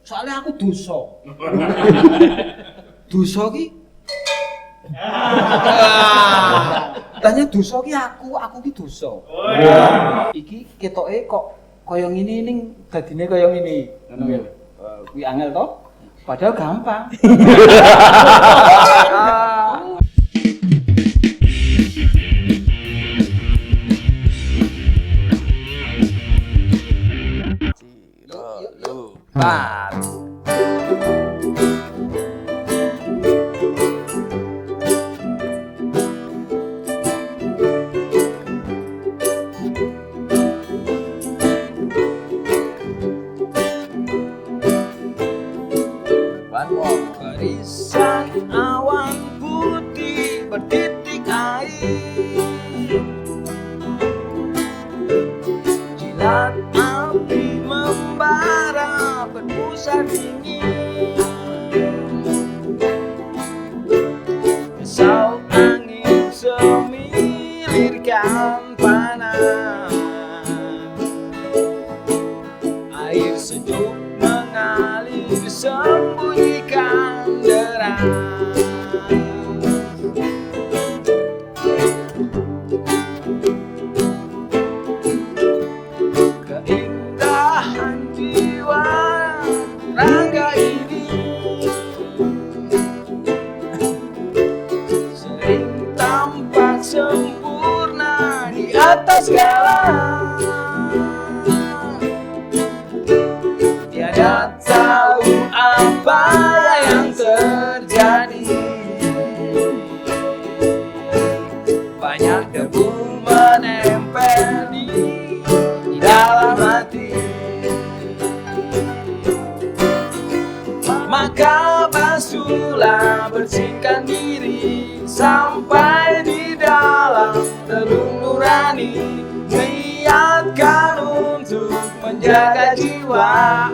Soalnya aku dosa. Dosa ki. Tanya dosa ki aku ki dosa. Iki ketoke kok kaya ngene ning dadine kaya ngene. Ngono ya. Kuwi angel to? Padahal gampang. Pat. Barisan awan putih bertitik air, jilat api membara berbusa dingin, risau angin semilirkan panas, air sejuk mengalir sembunyikan derai. Keindahan jiwa raga ini sering tampak sempurna di atas segala. Tiada tahu apa yang terjadi, banyak debu menempel di dalam hati. Maka basuhlah, bersihkan diri sampai di dalam relung nurani. Niatkan untuk menjaga jiwa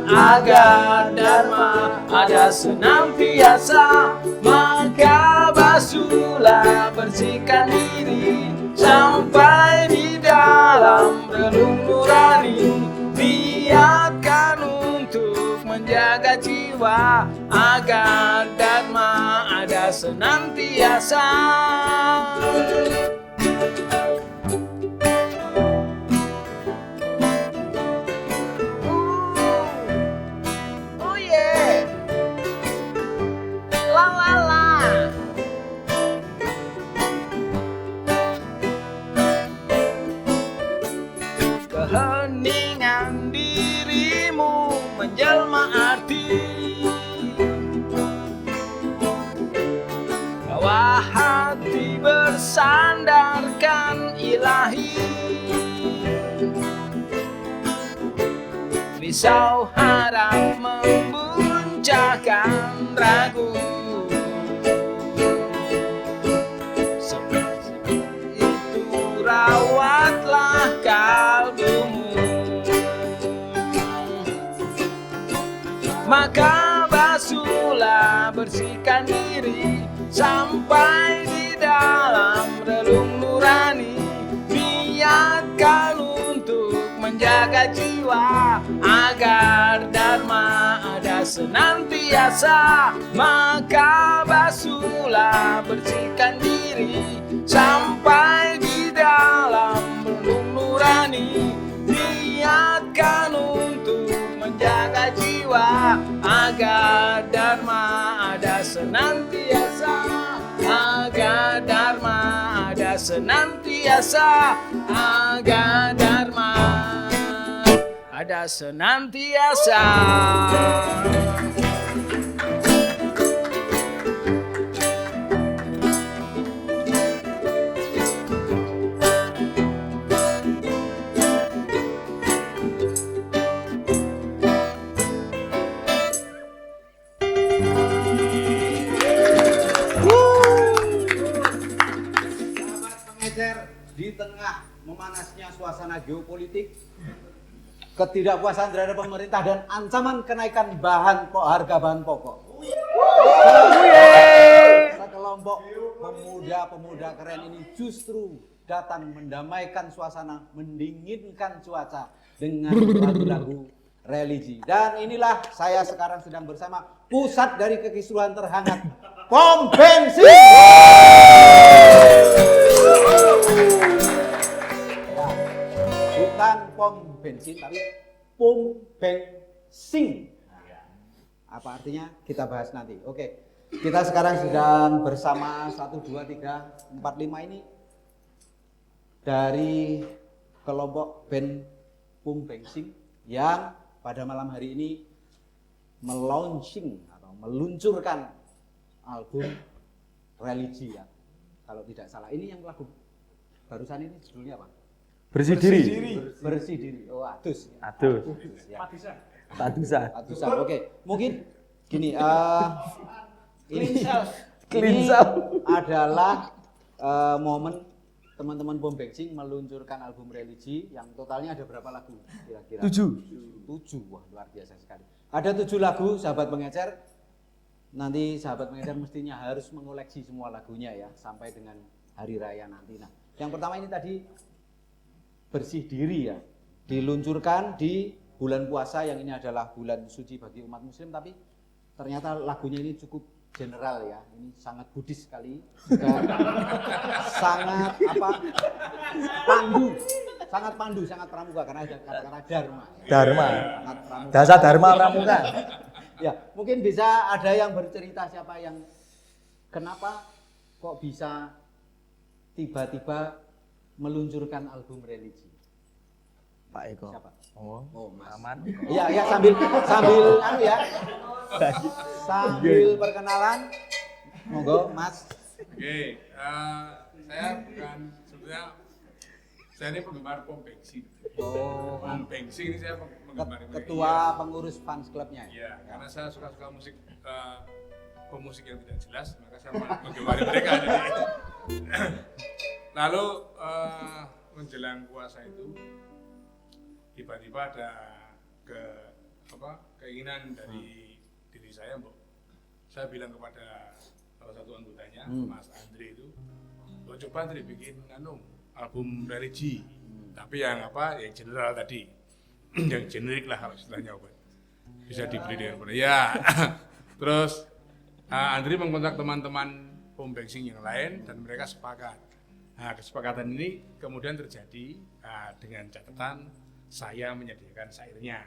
agar dharma ada senantiasa. Maka basuhlah, bersihkan diri sampai di dalam relung nurani. Niatkan untuk menjaga jiwa agar dharma ada senantiasa. Oh yeah, la la la. Keheningan dirimu menjelma arti, bahwa hati bersandarkan ilahi. Risau harap membuncahkan ragu, seperti itu rawatlah kalbumu. Maka basuhlah, bersihkan diri sampai di dalam relung nurani. Niatkan untuk menjaga jiwa agar dharma ada senantiasa. Maka basuhlah, bersihkan diri sampai di dalam relung nurani. Niatkan untuk menjaga jiwa agar dharma ada senantiasa. Agar dharma ada senantiasa. Agar dharma ada senantiasa. Di tengah memanasnya suasana geopolitik, ketidakpuasan terhadap pemerintah dan ancaman kenaikan harga bahan pokok, sekelompok pemuda-pemuda keren ini justru datang mendamaikan suasana, mendinginkan cuaca dengan lagu-lagu religi. Dan inilah saya sekarang sedang bersama pusat dari kekisruhan terhangat, pom bensin. Ya, bukan pom bensin tapi pom bensin. Apa artinya? Kita bahas nanti. Oke. Kita sekarang sedang bersama 1, 2, 3, 4, 5 ini dari kelompok band Pom Bensin yang pada malam hari ini meluncurkan album religi ya. Kalau tidak salah. Ini yang lagu barusan ini judulnya apa? Bersih diri. Bersih diri. Oh, adus. Adus. Ya. Tadusan. Adusan. Oke. Mungkin gini ini Clean self. adalah momen teman-teman Pom Bensin meluncurkan album religi yang totalnya ada berapa lagu kira-kira? 7. Wah, luar biasa sekali. Ada 7 lagu, sahabat pengecer. Nanti sahabat pengecer mestinya harus mengoleksi semua lagunya ya sampai dengan hari raya nanti. Nah, yang pertama ini tadi bersih diri ya. Diluncurkan di bulan puasa yang ini adalah bulan suci bagi umat muslim, tapi ternyata lagunya ini cukup general ya, ini sangat Buddhis sekali, juga sangat pandu, sangat pramuka karena ada kata-kata dharma. Dharma. Sangat pramuka. Dasar dharma pramuka. Ya, mungkin bisa ada yang bercerita siapa yang kenapa kok bisa tiba-tiba meluncurkan album religi. Pak Eko. Siapa? Oh, Mas. aman. Iya, sambil ya. Sambil perkenalan. Monggo, Mas. Oke, saya bukan sebetulnya saya ini penggemar Pom Bensin. Oh, Pom Bensin ini saya penggemar mereka. ketua pengurus fans clubnya. Iya, karena saya suka musik pemusik yang tidak jelas, maka saya menggemari mereka. Jadi. Lalu menjelang puasa itu tiba-tiba ada keinginan dari diri saya, Mbok. Saya bilang kepada salah satu anggotanya, Mas Andre itu, "Lo coba Andre bikin album religi." Tapi yang general tadi. Yang generik lah kalau istilahnya obat. Bisa dibeli dengan mudah. Ya. Terus Andre mengkontak teman-teman Pom Bensin yang lain dan mereka sepakat. Nah, kesepakatan ini kemudian terjadi dengan catatan saya menyediakan syairnya,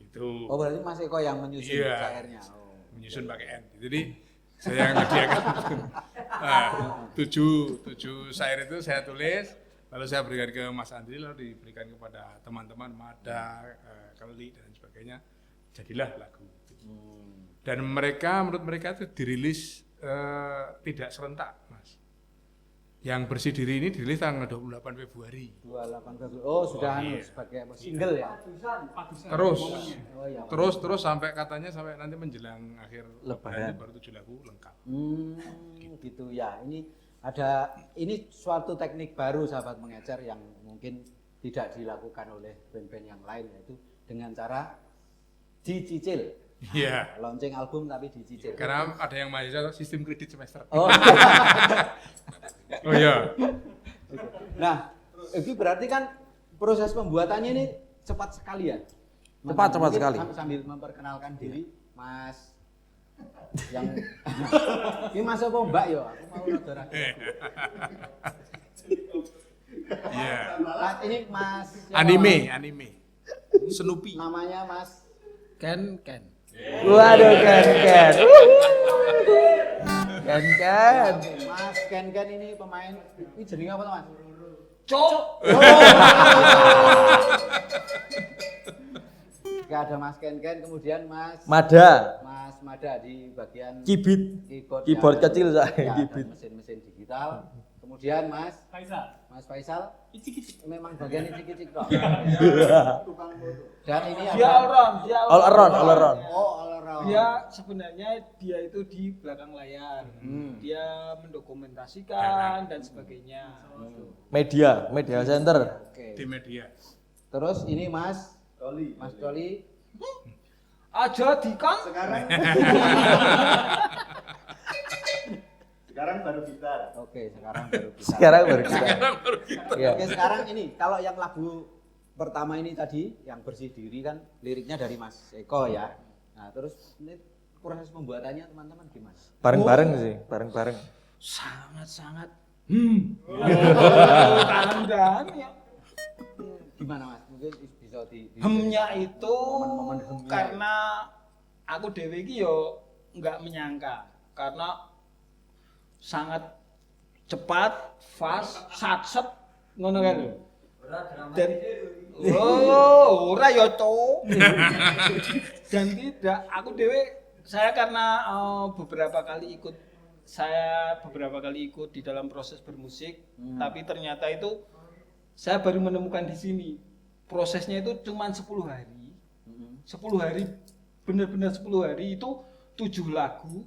gitu. Oh, berarti Mas Eko yang menyusun syairnya. Oh. Menyusun pakai N. Jadi saya menyediakan 7 syair itu saya tulis, lalu saya berikan ke Mas Andri, lalu diberikan kepada teman-teman Mada, Keli dan sebagainya. Jadilah lagu. Dan menurut mereka itu dirilis tidak serentak, Mas. Yang bersih diri ini dirilis tanggal 28 Februari. 28 Februari. Oh, sudah sebagai single ya. Terus sampai katanya sampai nanti menjelang akhir Lebaran baru 7 lagu lengkap. Gitu ya. Ini suatu teknik baru sahabat mengecer yang mungkin tidak dilakukan oleh band-band yang lain, yaitu dengan cara dicicil. Iya. Launching album tapi dicicil. Karena ada yang mahasiswa sistem kredit semester. Oh. Oh iya. Nah, itu berarti kan proses pembuatannya ini cepat sekali ya? Cepat Mungkin sekali. Sambil memperkenalkan diri, Mas yang ini Mas apa Mbak yo? Aku mau saudara. Iya. Mas, ini Mas Anime. Snoopy. namanya Mas Ken. Waduh, Ken. Ken. Mas Ken ini pemain ini jenenge apa tuh Mas? Cok. Oke, ada Mas Ken kemudian Mas Mada. di bagian Kibit. ya, Keyboard kecil saya, ya, kibit. mesin digital. Kemudian Mas Faisal, memang bagian icik-icik kok. Dan ini Dia ada All around. all around. Sebenarnya dia itu di belakang layar. Dia mendokumentasikan dan sebagainya. Media center. Oke. Di media. Terus ini Mas Doli. Aja dikon. Sekarang baru gitar. Oke, sekarang baru bisa. Sekarang baru kita. Iya. Oke, sekarang ini kalau yang lagu pertama ini tadi yang bersih diri kan liriknya dari Mas Eko ya. Nah, terus ini proses pembuatannya teman-teman gimana? Bareng-bareng sih, bareng-bareng. Sangat-sangat Tahan ya. Gimana Mas? Mungkin bisa hemnya itu momen-momen hemnya karena aku dewe iki yo nggak menyangka karena sangat cepat, fast, satset ngono kan lho. Dan ora yo to. Dan tidak aku dewe saya karena beberapa kali ikut di dalam proses bermusik, tapi ternyata itu saya baru menemukan di sini. Prosesnya itu cuma 10 hari. 10 hari, benar-benar 10 hari itu 7 lagu.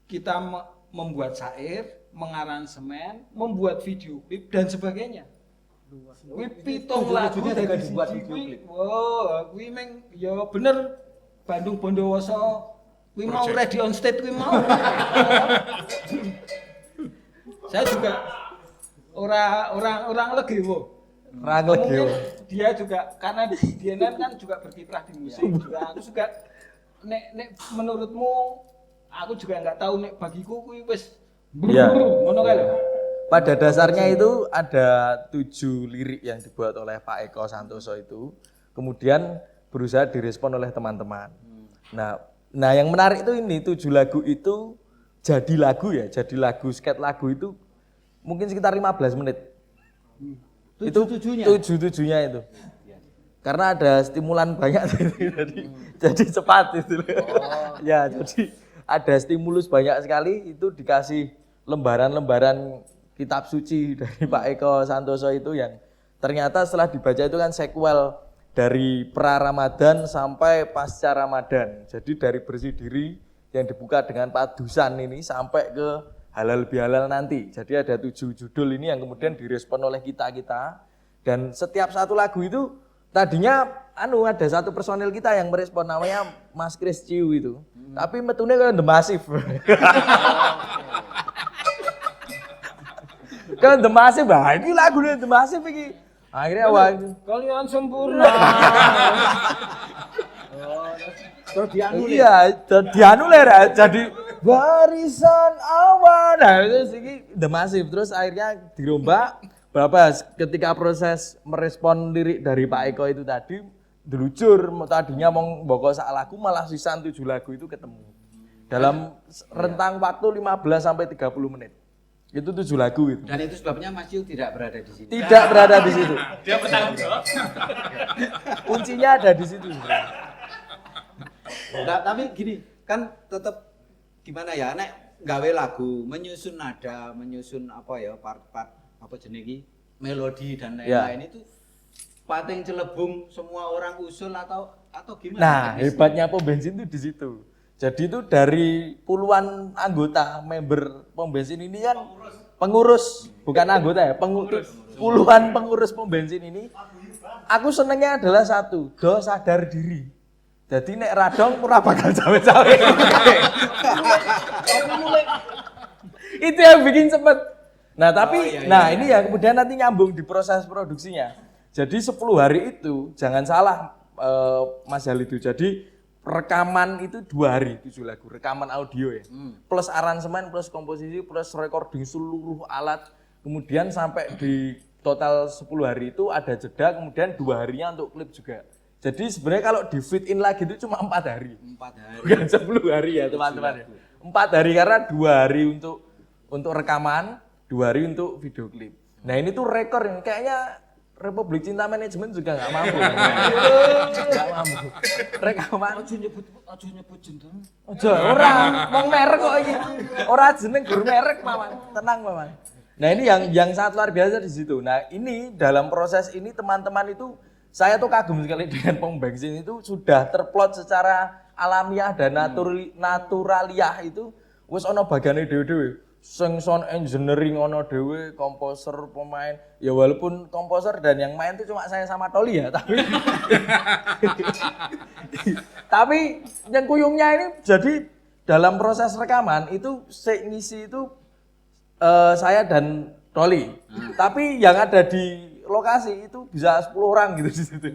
Kita membuat syair, mengaransemen, membuat video klip dan sebagainya. Kuwi 7 lagu juga dari dibuat siji video kuwi. klip. Wah, kuwi meng ya bener Bandung Bondowoso kuwi mau ready on stage kuwi mau. Saya juga orang legewo. Rang lagi. Mungkin dia juga karena dia kan juga berkiprah di musik juga. Aku juga nek menurutmu aku juga nggak tahu nek bagiku kuwi wis Iya. ngono kae lho. Pada dasarnya itu ada 7 lirik yang dibuat oleh Pak Eko Santoso itu, kemudian berusaha direspon oleh teman-teman. Nah yang menarik itu ini 7 lagu itu jadi lagu sket lagu itu mungkin sekitar 15 menit. Itu 7-7-nya itu. Karena ada stimulan banyak jadi cepat itu. Ya, jadi ada stimulus banyak sekali itu dikasih lembaran-lembaran kitab suci dari Pak Eko Santoso itu yang ternyata setelah dibaca itu kan sequel dari pra Ramadan sampai pasca Ramadan. Jadi dari bersih diri yang dibuka dengan padusan ini sampai ke halal bihalal nanti. Jadi ada 7 judul ini yang kemudian direspon oleh kita-kita dan setiap satu lagu itu tadinya ada satu personil kita yang merespon namanya Mas Chris Ciu itu. Tapi metune kayak The Massive. Kan The Massive, ini lagunya The Massive iki. Akhirnya Kalian sempurna. terus dianulir. iya, dianulir jadi barisan awan. Nah, itu iki The Massive terus akhirnya dirombak berapa ketika proses merespon lirik dari Pak Eko itu tadi dilucur tadinya mau mboko sak lagu malah sisa 7 lagu itu ketemu. Dalam rentang waktu 15 sampai 30 menit. Itu 7 lagu itu. Dan itu sebabnya Mas Yu tidak berada di sini. Tidak berada di situ. Dia bertanggung jawab. Kuncinya ada di situ. Nah, tapi gini, kan tetap gimana ya, nek gawe lagu, menyusun nada, menyusun apa ya, part-part apa jenenge melodi dan lain-lain itu pating celebung semua orang usul atau gimana? Nah, hebatnya pom bensin itu di situ. Jadi itu dari puluhan anggota member pom bensin ini kan pengurus, bukan anggota ya, puluhan pengurus pom bensin ini. Aku senengnya adalah satu, do sadar diri. Jadi nek radong ora bakal cawe-cawe. Itu yang bikin cepet. Nah, tapi ini ya kemudian nanti nyambung di proses produksinya. Jadi 10 hari itu jangan salah Mas Halidu. Jadi rekaman itu 2 hari 7 lagu, rekaman audio ya. Plus aransemen, plus komposisi, plus recording seluruh alat. Kemudian sampai di total 10 hari itu ada jeda, kemudian 2 harinya untuk klip juga. Jadi sebenarnya kalau di fit in lagi itu cuma 4 hari. 4 hari. Bukan 10 hari ya teman-teman. 4 hari karena 2 hari untuk rekaman, 2 hari untuk video klip. Nah ini tuh rekor yang kayaknya Republik Cinta Manajemen juga nggak mampu. Nggak mampu. Rekaman. Aja nyebut jeneng. Ojo, ora wong merek kok iki. Ora jeneng guru merek, Maman. Tenang, Maman. Nah, ini yang sangat luar biasa di situ. Nah, ini dalam proses ini teman-teman itu saya tuh kagum sekali dengan pom bensin itu sudah terplot secara alamiah dan naturaliah itu wis ana bagane dhewe-dhewe. Sing sound engineering ono dhewe, komposer, pemain. Ya walaupun komposer dan yang main itu cuma saya sama Toli ya, tapi yang kuyungnya ini jadi dalam proses rekaman itu ngisi itu saya dan Toli. Tapi yang ada di lokasi itu bisa 10 orang gitu di situ.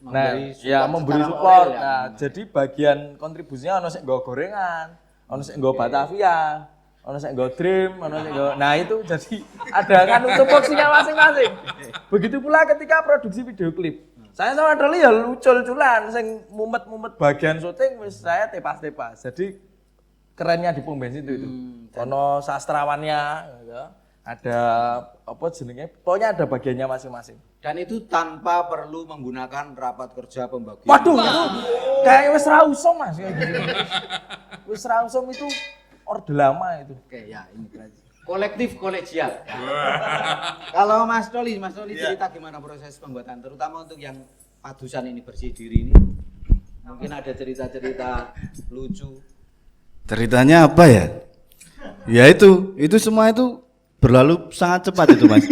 Nah, Memberi ya support memberi secara support. moral ya. Nah, jadi bagian kontribusinya ono sing nggo gorengan, ono sing nggo Batavia, ono sing nggo Dream, ono sing nggo. Nah, itu jadi ada kan untuk porsinya masing-masing. Begitu pula ketika produksi video klip. Saya sama Troli ya lucul-luculan sing mumet-mumet bagian syuting wis saya tepas-tepas. Jadi kerennya di pom bensin itu. Ono sastrawannya gitu. Ada apa jenenge? Pokoknya ada bagiannya masing-masing. Dan itu tanpa perlu menggunakan rapat kerja pembagian. Waduh, itu kayak wis ra usum Mas kayak gitu. Wis ra usum itu orde lama itu. Oke, ya ini berarti kolektif kolegial. Kalau Mas Doli cerita gimana proses pembuatan, terutama untuk yang padusan ini bersih diri ini. Mungkin ada cerita-cerita lucu. Ceritanya apa ya? Ya itu semua itu berlalu sangat cepat itu Mas.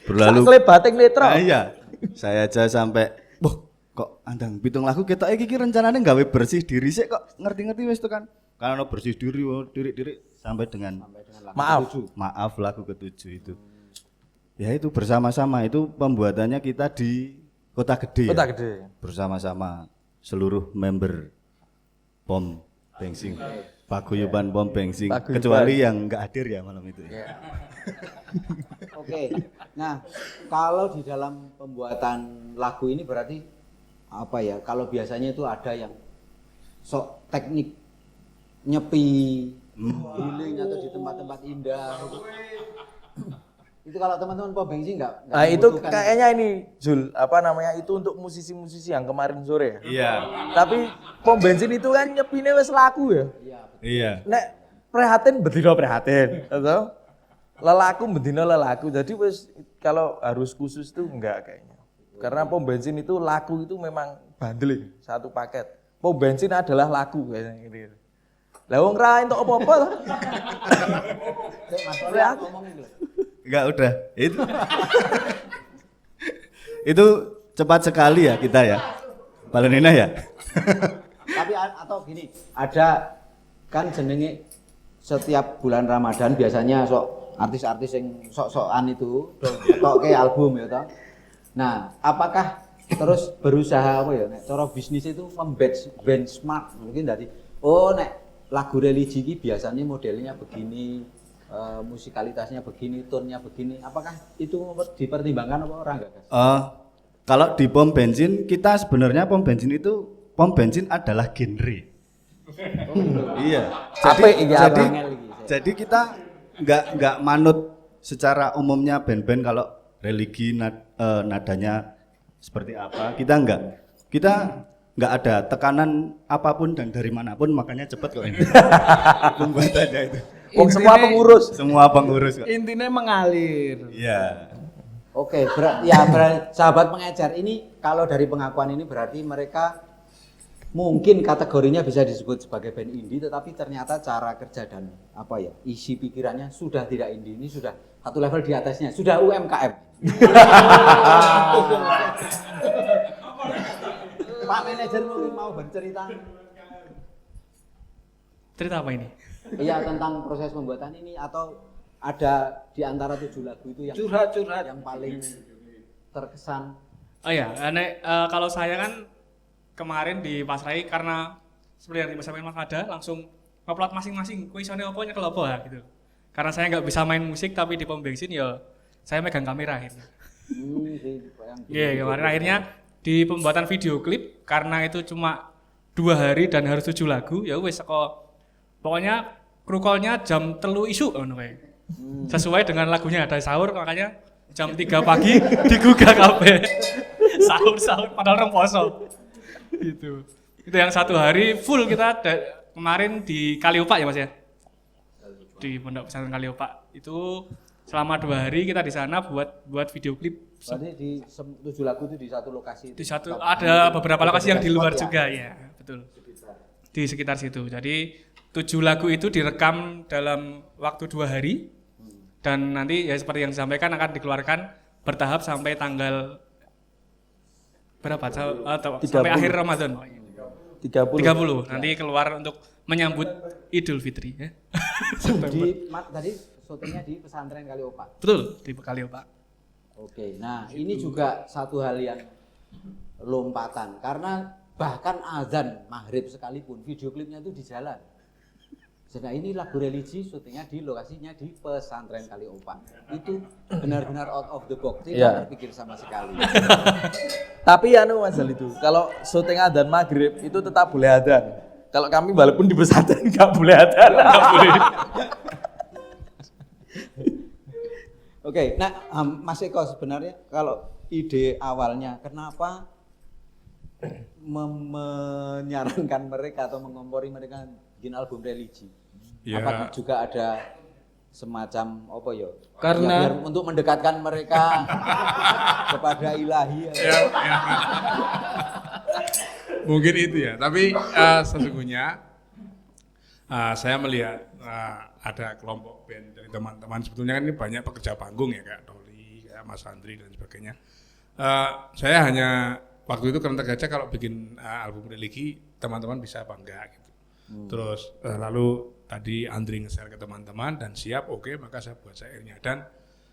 Berlalu. Saklebating netro. Nah, iya. Saya aja sampai, wah kok andang pitung lagu kita iki rencananya gawe bersih diri sih kok ngerti-ngerti wis itu kan. Karena bersih diri, diri sampai dengan maaf lagu ke-7 itu. Ya itu bersama-sama itu pembuatannya kita di Kota Gede. Kota ya. Gede. Bersama-sama seluruh member POM Bensin. Paguyuban POM Bensin. Kecuali yang enggak hadir ya malam itu. Ya. Oke. Nah, kalau di dalam pembuatan lagu ini berarti apa ya? Kalau biasanya itu ada yang sok teknik nyepi, healing atau di tempat-tempat indah. Itu kalau teman-teman pom bensin enggak Nah, itu kayaknya ini Jul, apa namanya? Itu untuk musisi-musisi yang kemarin sore ya. Iya. Tapi pom bensin itu kan nyepine wis laku ya. Iya. Nek prihatin bedino prihatin, atau lelaku bedino lelaku. Jadi wis kalau harus khusus itu enggak kayaknya. Karena pom bensin itu laku itu memang bandel satu paket. Pom bensin adalah laku kayaknya gitu. Lah wong ra entuk apa-apa to. Mas Doli ngomong itu. Enggak udah. Itu cepat sekali ya kita ya. Palenina ya. Tapi atau gini, ada kan jenenge setiap bulan Ramadan biasanya sok artis-artis yang sok-sokan itu toke album ya toh. Nah, apakah terus berusaha apa ya nek cara bisnis itu benchmark mungkin dari nek lagu religi ini biasanya modelnya begini, musikalitasnya begini, tone-nya begini. Apakah itu dipertimbangkan apa orang enggak, Guys? Kalau di pom bensin kita sebenarnya pom bensin adalah genre. Iya. Jadi kita enggak manut secara umumnya band-band kalau religi nadanya seperti apa. Kita enggak ada tekanan apapun dan dari manapun, makanya cepat kok ini. Pembuatannya itu. Semua pengurus. Semua pengurus kok. Intinya mengalir. Iya. Oke, berarti sahabat pengecer ini kalau dari pengakuan ini berarti mereka mungkin kategorinya bisa disebut sebagai band indie, tetapi ternyata cara kerja dan apa ya isi pikirannya sudah tidak indie, ini sudah satu level di atasnya, sudah UMKM. Pak manajer mungkin mau bercerita. Cerita apa ini? Iya tentang proses pembuatan ini atau ada di antara 7 lagu itu yang Curhat. yang paling terkesan. Oh ya, kalau saya kan kemarin di Pasrai karena seperti yang disampaikan Mas Ada langsung upload masing-masing kuisone opo nyekel opo ya gitu. Karena saya nggak bisa main musik tapi di pom bensin ya saya megang kamera akhirnya. Iya, kemarin akhirnya di pembuatan video klip karena itu cuma 2 hari dan harus 7 lagu ya wis pokoknya kru call-nya jam 3 isu ngono kae. Sesuai dengan lagunya ada sahur makanya jam 3 pagi digugah kabeh. Sahur padahal orang poso. Gitu. Itu yang 1 hari full kita kemarin di Kaliopak ya Mas ya. Di Pondok Pesantren Kaliopak itu selama 2 hari kita di sana buat video klip. Berarti di 7 lagu itu di satu lokasi. Di satu ada beberapa lokasi yang di luar juga ya, betul. Di sekitar situ. Jadi 7 lagu itu direkam dalam waktu 2 hari dan nanti ya seperti yang disampaikan akan dikeluarkan bertahap sampai tanggal berapa? Sampai akhir Ramadan. 30. Nanti keluar untuk menyambut Idul Fitri ya. Tadi syutingnya di pesantren Kaliopak. Betul, di Kaliopak. Oke, nah ini juga satu hal yang lompatan karena bahkan azan maghrib sekalipun video klipnya itu di jalan. Nah ini lagu religi syutingnya di lokasinya di pesantren Kaliopan. Itu benar-benar out of the box, tidak terpikir sama sekali. Tapi anu Mas Zal itu, kalau syuting adzan maghrib itu tetap boleh adzan. Kalau kami walaupun di pesantren nggak boleh adzan. Oke, nah Mas Eko sebenarnya kalau ide awalnya kenapa menyarankan mereka atau mengompori mereka bikin album religi? Ya. Apakah juga ada semacam apa ya? Karena- biar untuk mendekatkan mereka kepada ilahi. Ya. Mungkin itu ya, tapi sesungguhnya saya melihat ada kelompok band dari teman-teman, sebetulnya kan ini banyak pekerja panggung ya, kayak Toli, kayak Mas Andri dan sebagainya. Saya hanya waktu itu karena tergaca kalau bikin album religi teman-teman bisa apa enggak gitu. Terus lalu tadi Andri nge-share ke teman-teman dan siap, oke, maka saya buat syairnya. Dan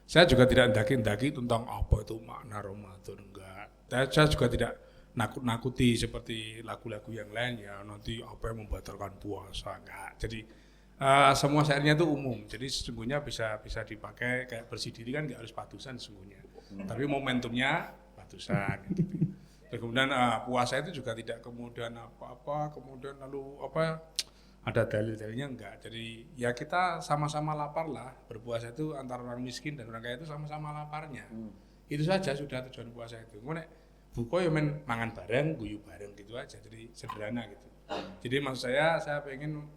saya juga tidak ndaki-ndaki tentang apa itu makna Ramadan, enggak. Saya juga tidak nakut-nakuti seperti lagu-lagu yang lain ya, nanti apa yang membatalkan puasa, enggak. Jadi semua syairnya itu umum, jadi sesungguhnya bisa dipakai kayak bersih diri kan nggak harus patusan sesungguhnya, tapi momentumnya patusan gitu. Dan kemudian puasa itu juga tidak kemudian apa-apa, kemudian lalu apa ada dalil-dalilnya enggak. Jadi ya kita sama-sama lapar lah, berpuasa itu antara orang miskin dan orang kaya itu sama-sama laparnya. Itu saja sudah tujuan puasa itu. Kemudian buka ya men mangan bareng, guyu bareng gitu aja, jadi sederhana gitu. Jadi maksud saya pengen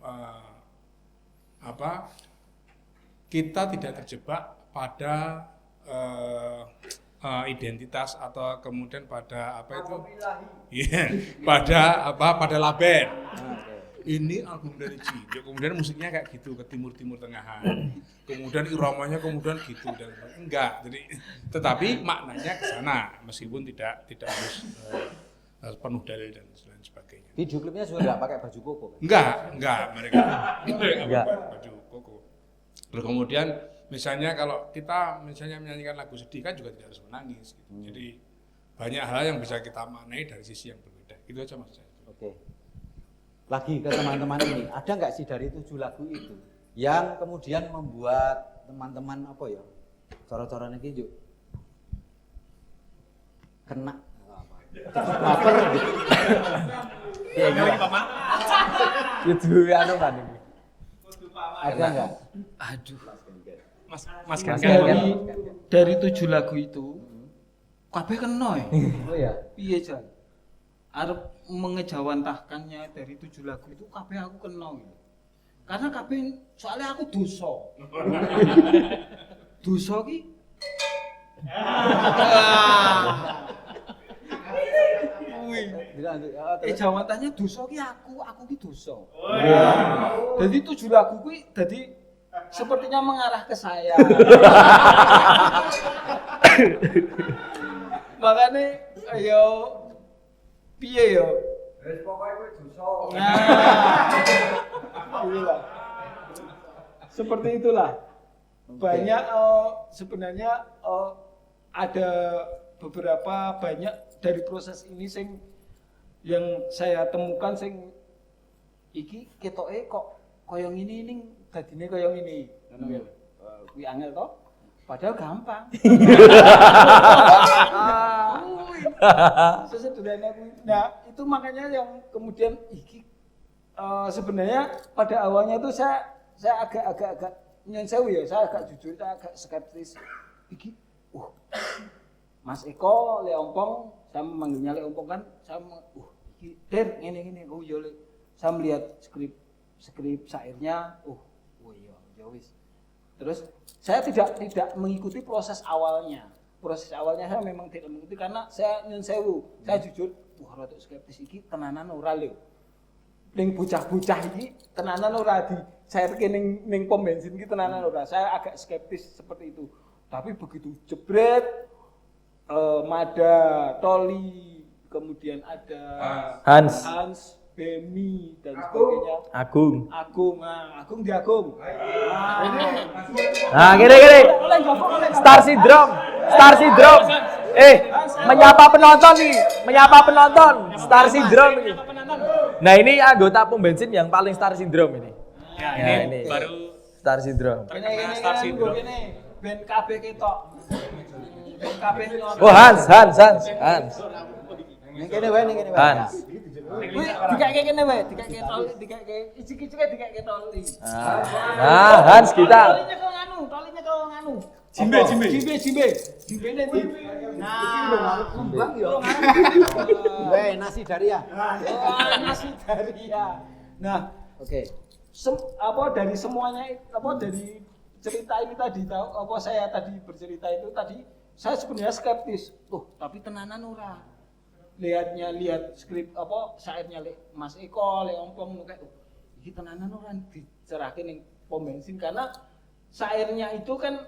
kita tidak terjebak pada identitas atau kemudian pada apa itu, pada label. Ini album dari Cijo, kemudian musiknya kayak gitu ke timur tengahan, kemudian iramanya kemudian gitu dan enggak. Jadi tetapi maknanya ke sana meskipun tidak harus penuh dalil dan lain sebagainya. Video klipnya juga nggak pakai baju koko. Enggak mereka enggak baju koko. Terus kemudian misalnya kalau kita menyanyikan lagu sedih kan juga tidak harus menangis gitu. Jadi banyak hal yang bisa kita maknai dari sisi yang berbeda. Itu aja maksud saya. Oke. Lagi ke teman-teman ini, ada nggak sih dari 7 lagu itu yang kemudian membuat teman-teman apa ya? Cara-cara ini yuk kena baper gitu. Iya enggak? Itu anu kan ini. Ada enggak? Aduh. Mas Dari 7 lagu itu kabeh kena ya. Oh ya. Piye jan? Arep mengejawantahkannya dari 7 lagu itu kabeh aku kena gitu. Karena kabeh soalnya aku dosa. Dosa ki jawantahnya dosa ki aku ki dosa. Jadi 7 lagu kuwi dadi sepertinya mengarah ke saya. Makanya ayo piye yo? Wis pokoke kowe dosa. Nah. Seperti itulah. Banyak sebenarnya ada beberapa banyak dari proses ini yang saya temukan iki ketoke kok koyo ngene ning dadine koyo ngene. Ngono ya. Kuwi angel to? Padahal gampang. Sesederhana kuwi. Nah, itu makanya yang kemudian iki sebenarnya pada awalnya itu saya agak nyon sewu ya, saya agak jujur, saya agak skeptis. Iki Mas Eko Leompong, saya memanggilnya Leompong kan, saya iki Der ngene oh ya Le. Saya melihat skrip syairnya, ya wis. Terus saya tidak mengikuti proses awalnya. Proses awalnya saya memang tidak mengikuti karena saya nyun sewu. Saya jujur, rada skeptis iki tenanan ora lho. Ning bocah-bocah iki tenanan ora di sairke ning pom bensin iki tenanan ora. Saya agak skeptis seperti itu. Tapi begitu jebret Mada, Toli, kemudian ada Hans, Bemi dan sebagainya. Agung di Agung. Nah, gini. Star Syndrome. Star Syndrome. Menyapa penonton nih, menyapa penonton. Star Syndrome ini. Nah, ini anggota pom bensin yang paling Star Syndrome ini. Ya, ini baru Star Syndrome. terkena Star Syndrome. Ben KB ketok. Ben KB nyolong. Oh, Hans. Ning kene wae, ning kene wae. Hans. Wih, dikake kene wae, dikake tol, dikake icik-icike dikake tol. Nah, Hans kita. Tolinya ke nganu. Jimbe. Jimbene ndi? Nah, kembang yo. Weh, nasi daria. Nasi daria. Nah, Oke. dari semuanya dari cerita ini tadi saya tadi bercerita itu tadi saya sebenarnya skeptis. Tapi tenanan ora. Lihat skrip syairnya Mas Eko, Ompong kayak iki tenanan ora dicerahke ning pom bensin karena syairnya itu kan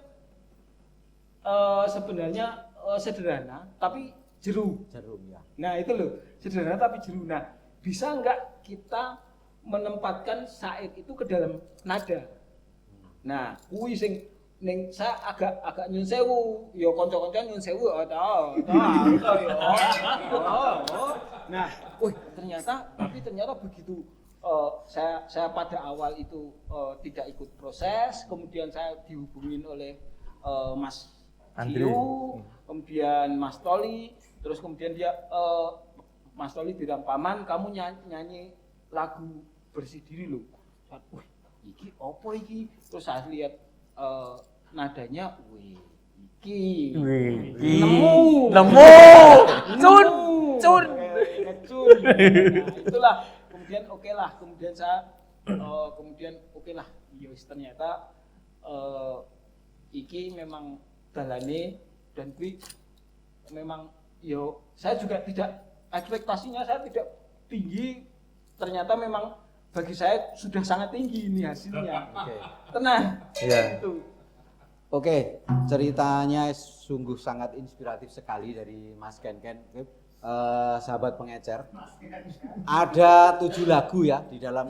sebenarnya sederhana tapi jeru ya. Nah itu loh, sederhana tapi jeru. Nah, bisa enggak kita menempatkan syair itu ke dalam nada? Nah, kuwi sing ning saya agak nyun sewu, ya kanca-kanca nyun sewu Nah, ternyata begitu saya pada awal itu tidak ikut proses, kemudian saya dihubungin oleh Mas Dio, kemudian Mas Toli, terus kemudian dia Mas Toli bilang, "Paman, kamu nyanyi lagu Bersih Diri loh." Wih, iki opo iki? Terus saya lihat nadanya, wih, iki. Nemu. Cun. Nah, itulah. Kemudian oke lah. Iya, ternyata iki memang dalane dan kuwi memang saya juga tidak ekspektasinya saya tidak tinggi, ternyata memang bagi saya sudah sangat tinggi ini hasilnya. Oke. Tenang. Iya. Itu. Oke, ceritanya sungguh sangat inspiratif sekali dari Mas Ken. Sahabat pengecer. Ada 7 lagu ya di dalam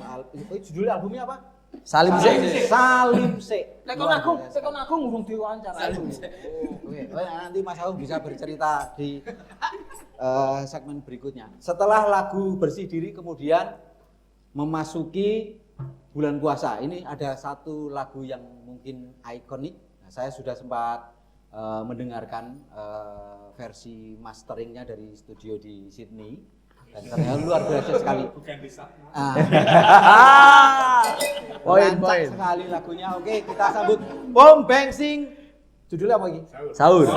judul albumnya apa? Salim C. Tekon Agung ngurung diwawancara. Oke, nanti Mas Agung bisa bercerita di segmen berikutnya. Setelah lagu Bersih Diri kemudian memasuki bulan puasa. Ini ada satu lagu yang mungkin ikonik. Nah, saya sudah sempat mendengarkan versi masteringnya dari studio di Sydney dan ternyata luar biasa sekali. Poin sekali lagunya. Oke, kita sambut Pom Bensin. Judulnya apa lagi? Sahur.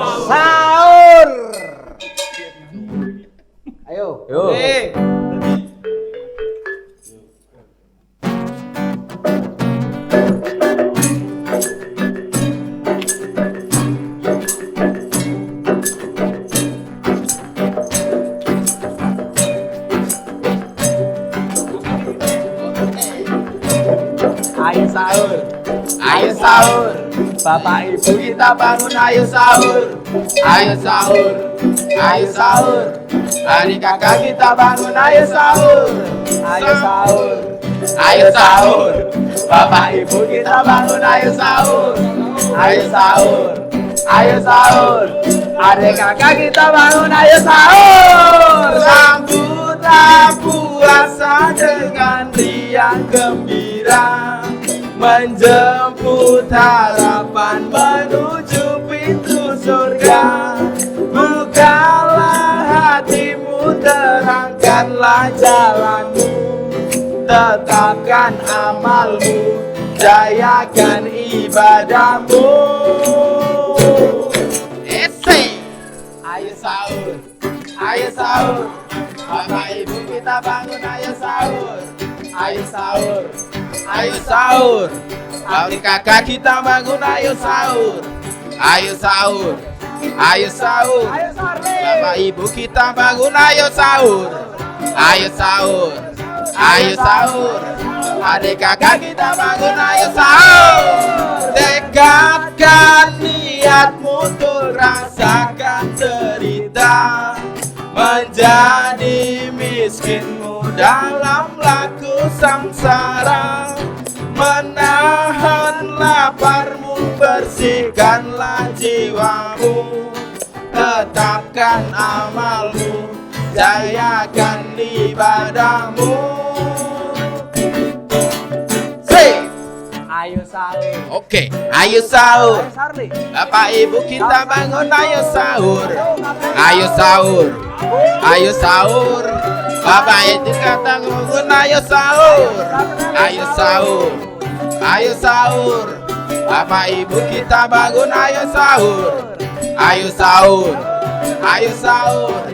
Ayo. Yo. Ayo sahur. Bapak Ibu kita bangun, ayo sahur. Ayo sahur. Adik kakak kita bangun, ayo sahur. Ayo sahur. Bapak Ibu kita bangun, ayo sahur. Ayo sahur. Adik kakak kita bangun, ayo sahur. Sambutlah puasa dengan riang gembira, menjemput harapan menuju pintu surga. Bukalah hatimu, terangkanlah jalanmu, tetapkan amalmu, jayakan ibadahmu. Ayo sahur, Bapak Ibu kita bangun, ayo sahur. Ayo sahur, adik kakak kita bangun, ayo sahur. Bapak Ibu kita bangun, ayo sahur. Adik kakak kita bangun, ayo sahur. Dekatkan niatmu untuk rasakan derita, menjadi miskinmu dalam laku samsara. Menahan laparmu, bersihkanlah jiwamu, tetapkan amalmu, jayakan ibadahmu. Say. Ayo sahur. Oke, ayo sahur. Sahur nih. Bapak Ibu kita bangun, ayo sahur. Ayo sahur. Ayo sahur. Bapak Ibu kita bangun, ayo sahur. Ayo sahur. Ayo sahur. Bapak Ibu kita bangun, ayo sahur. Ayo sahur. Ayo sahur.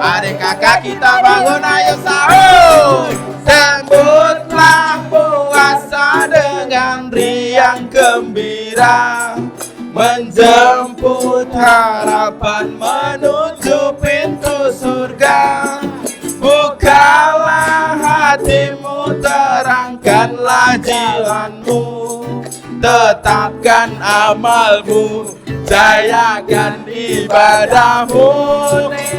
Adik kakak kita bangun, ayo sahur. Sambutlah puasa dengan riang gembira, menjemput harapan menuju pintu surga. Bukalah hatimu, terangkanlah jiwamu, tetapkan amalmu, jayakan ibadahmu.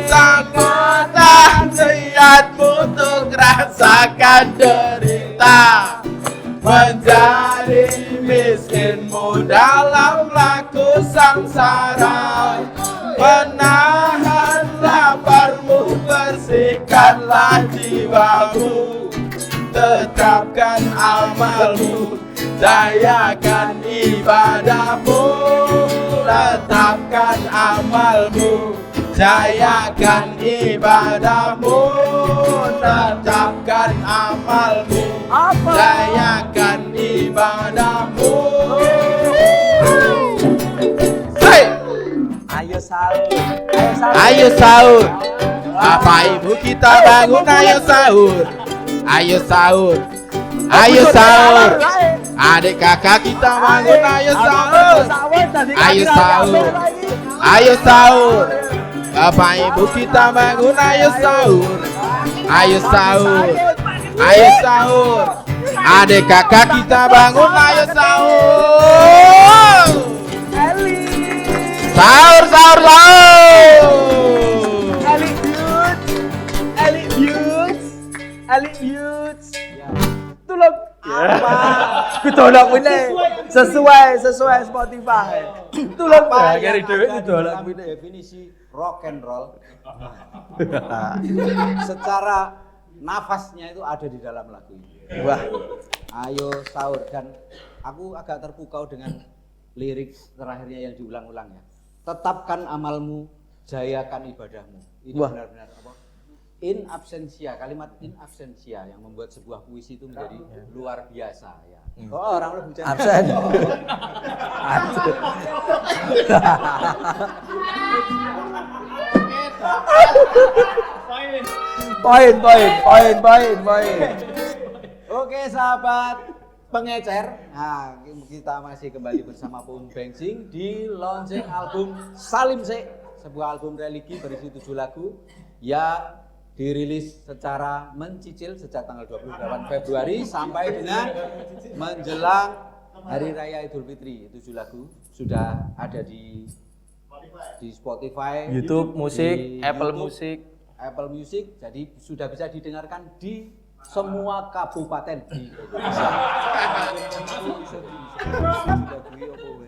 Sanggup niatmu untuk rasakan derita, menjadi miskinmu dalam laku samsara. Menahan laparmu, bersihkanlah jiwamu, tetapkan amalmu, jayakan ibadahmu. Tetapkan amalmu, jayakan ibadahmu. Tetapkan amalmu, jayakan ibadahmu. Hey! Ayo sahur. Ayo sahur. Bapak Ibu kita bangun, ayo sahur. Ayo sahur. Ayo sahur. Adik kakak kita bangun, ayo sahur. Ayo sahur. Ayo sahur. Bapak Ibu kita bangun, ayo sahur. Ayo sahur. Ayo sahur. Adik kakak kita bangun, ayo sahur. Sahur, sahur, sahur. Tulung apa? Kudolak ini sesuai Spotify. Tulung Nah, kari dhewe kudolak ini definisi rock and roll. Secara nafasnya itu ada di dalam lagu ini. Wah, Ayo sahur, dan aku agak terpukau dengan lirik terakhirnya yang diulang-ulang ya. Tetapkan amalmu, jayakan ibadahmu. Ini Wah. benar-benar apa? In absentia, kalimat in absentia yang membuat sebuah puisi itu menjadi luar biasa ya. Oh, orang lu bicara. absen. Poin. Oke sahabat pengecer, nah kita masih kembali bersama Pom Bensin di launching album Salim Se, sebuah album religi berisi 7 lagu yang dirilis secara mencicil sejak tanggal 28 Februari sampai dengan menjelang Hari Raya Idul Fitri. 7 lagu sudah ada di Spotify, YouTube musik, di Apple YouTube, Music. Apple Music, jadi sudah bisa didengarkan di semua kabupaten di Indonesia.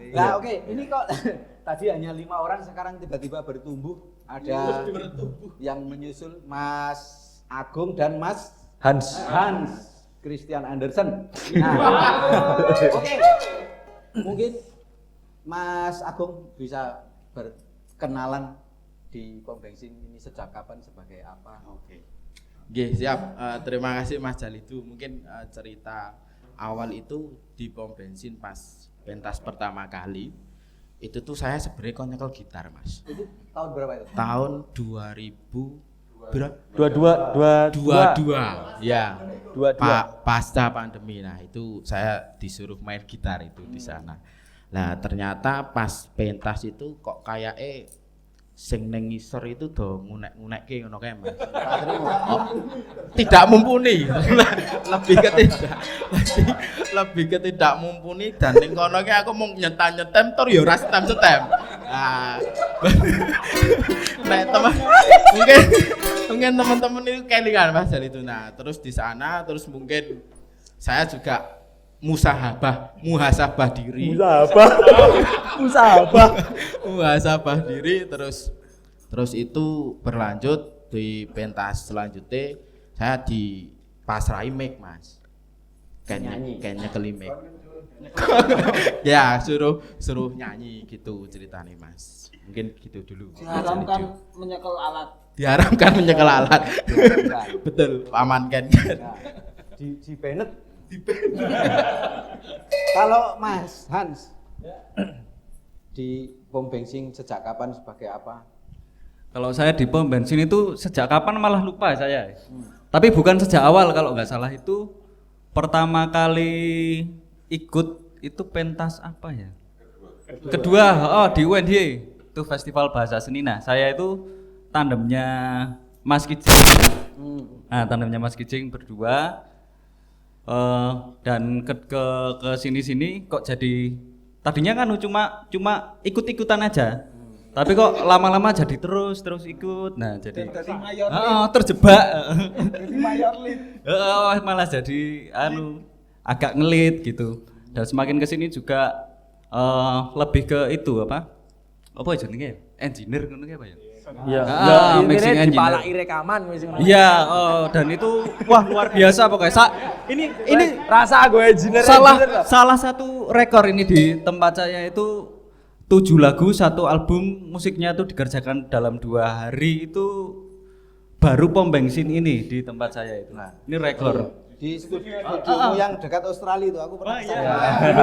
Nah, oke, ini kok tadi hanya 5 orang, sekarang tiba-tiba bertumbuh. Ada yang menyusul Mas Agung dan Mas Hans. Christian Andersen. Nah, oke. Mungkin Mas Agung bisa berkenalan di Pom Bensin ini sejak kapan, sebagai apa? Oke. Oke, siap. Terima kasih Mas Jalidu. Mungkin cerita awal itu di pom bensin pas pentas pertama kali. Itu tuh saya sebenarnya kok nyekel gitar, Mas. Itu tahun berapa itu? Tahun 2000 berapa? 22. Ya. 22. Pasca pandemi. Nah, itu saya disuruh main gitar itu di sana. Nah, ternyata pas pentas itu kok kayak sing ning ngisor itu do ngunek-ngunekke ngono kae, Mas. Tidak mumpuni. lebih ke tidak mumpuni, dan ning kono ki aku mau nyetem tur ya ora setem-setem. Nah. Nek mungkin teman-teman itu kelingan Mas dari itu. Nah, terus di sana terus mungkin saya juga muhasabah diri, terus Terus itu berlanjut di pentas selanjutnya saya dipasrai mic Mas. Kayaknya kelimik. Ya suruh nyanyi gitu ceritanya Mas. Mungkin gitu dulu. Diharamkan menyekel alat. Diharamkan menyekel alat. Betul, amankan kan. Di Bennett. Kalau Mas Hans di pom bensin sejak kapan sebagai apa? Kalau saya di pom bensin itu sejak kapan malah lupa saya. Tapi bukan sejak awal kalau nggak salah itu pertama kali ikut itu pentas apa ya? Kedua, di UNY itu Festival Bahasa Seni. Nah, saya itu tandemnya Mas Kijing. Nah, tandemnya Mas Kijing berdua. Dan ke sini kok jadi tadinya kan cuma ikut-ikutan aja. Tapi kok lama-lama jadi terus ikut. Nah, jadi terjebak. Jadi mayor lead. Malah jadi agak ngelit gitu. Dan semakin kesini juga lebih ke itu apa jenenge? Engineer ngono apa ya? Iya. Mixing engineer. Dipalaki rekaman wis ngono. Iya, dan itu wah luar biasa pokoknya. Ini rasa gue engineer. Salah satu rekor ini di tempat saya itu 7 lagu, 1 album musiknya itu dikerjakan dalam 2 hari itu baru pom bensin ini di tempat saya itu. Nah, ini rekor. Di studio yang dekat Australia itu aku pernah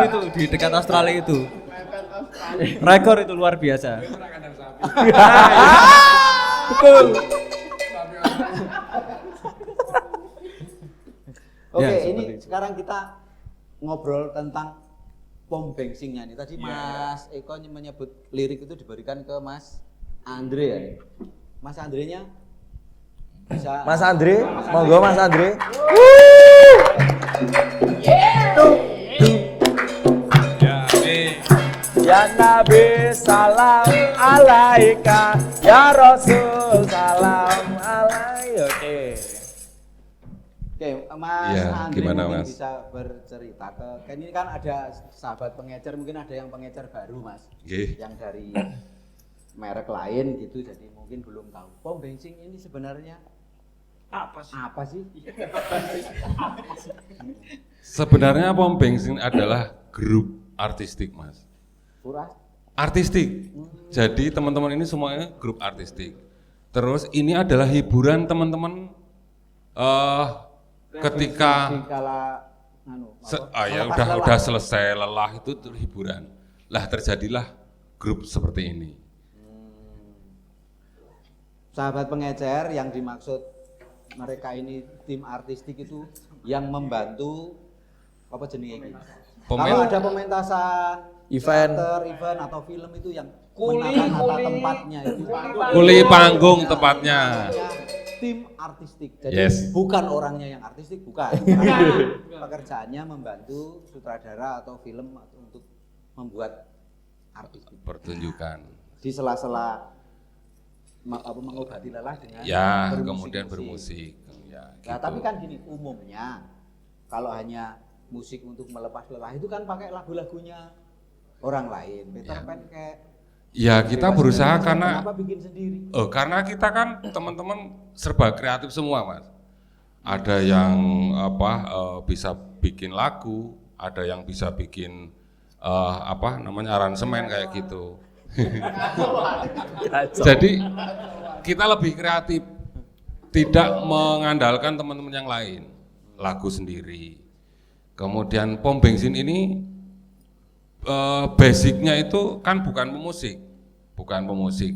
Itu di dekat Australia itu. Rekor itu luar biasa. Betul. Oke, Ya, ini seperti itu. sekarang kita ngobrol tentang pom bensinnya nih. Tadi Mas Eko menyebut lirik itu diberikan ke Mas Andre ya. Mas Andrenya bisa. Mas Andre, monggo Mas Andre. Ya Nabi salam alaika, ya Rasul salam alaika. Oke, Mas Ya, Andre gimana, mungkin Mas? bisa bercerita kan ini kan ada sahabat pengecer, mungkin ada yang pengecer baru Mas. Nggih. Yang dari merek lain gitu, jadi mungkin belum tahu. Pom bensin ini sebenarnya apa sih? Sebenarnya pom bensin adalah grup artistik, Mas. Pura? Artistik. Jadi teman-teman ini semuanya grup artistik. Terus ini adalah hiburan teman-teman ketika ya udah selesai lelah itu hiburan. Lah terjadilah grup seperti ini. Sahabat pengecer yang dimaksud mereka ini tim artistik itu yang membantu apa jenenge iki? Kalau ada pementasan, Event. teater, event atau film itu yang menata tempatnya itu. Kuli panggung tepatnya. Tim artistik. Jadi Yes. bukan orangnya yang artistik, bukan. Karena pekerjaannya membantu sutradara atau film untuk membuat artistik. Pertunjukan. Di sela-sela mengobati lelah dengan Ya, bermusik-musik. kemudian bermusik. Ya, Nah, gitu. tapi kan gini, umumnya kalau hanya musik untuk melepas lelah itu kan pakai lagu-lagunya orang lain. Peter Pan kayak Ya kita berusaha karena kenapa bikin sendiri? karena kita kan teman-teman serba kreatif semua, Mas. Ada yang bisa bikin lagu, ada yang bisa bikin aransemen kayak gitu. Jadi kita lebih kreatif, tidak mengandalkan teman-teman yang lain, lagu sendiri. Kemudian pom bensin ini basicnya itu kan bukan pemusik,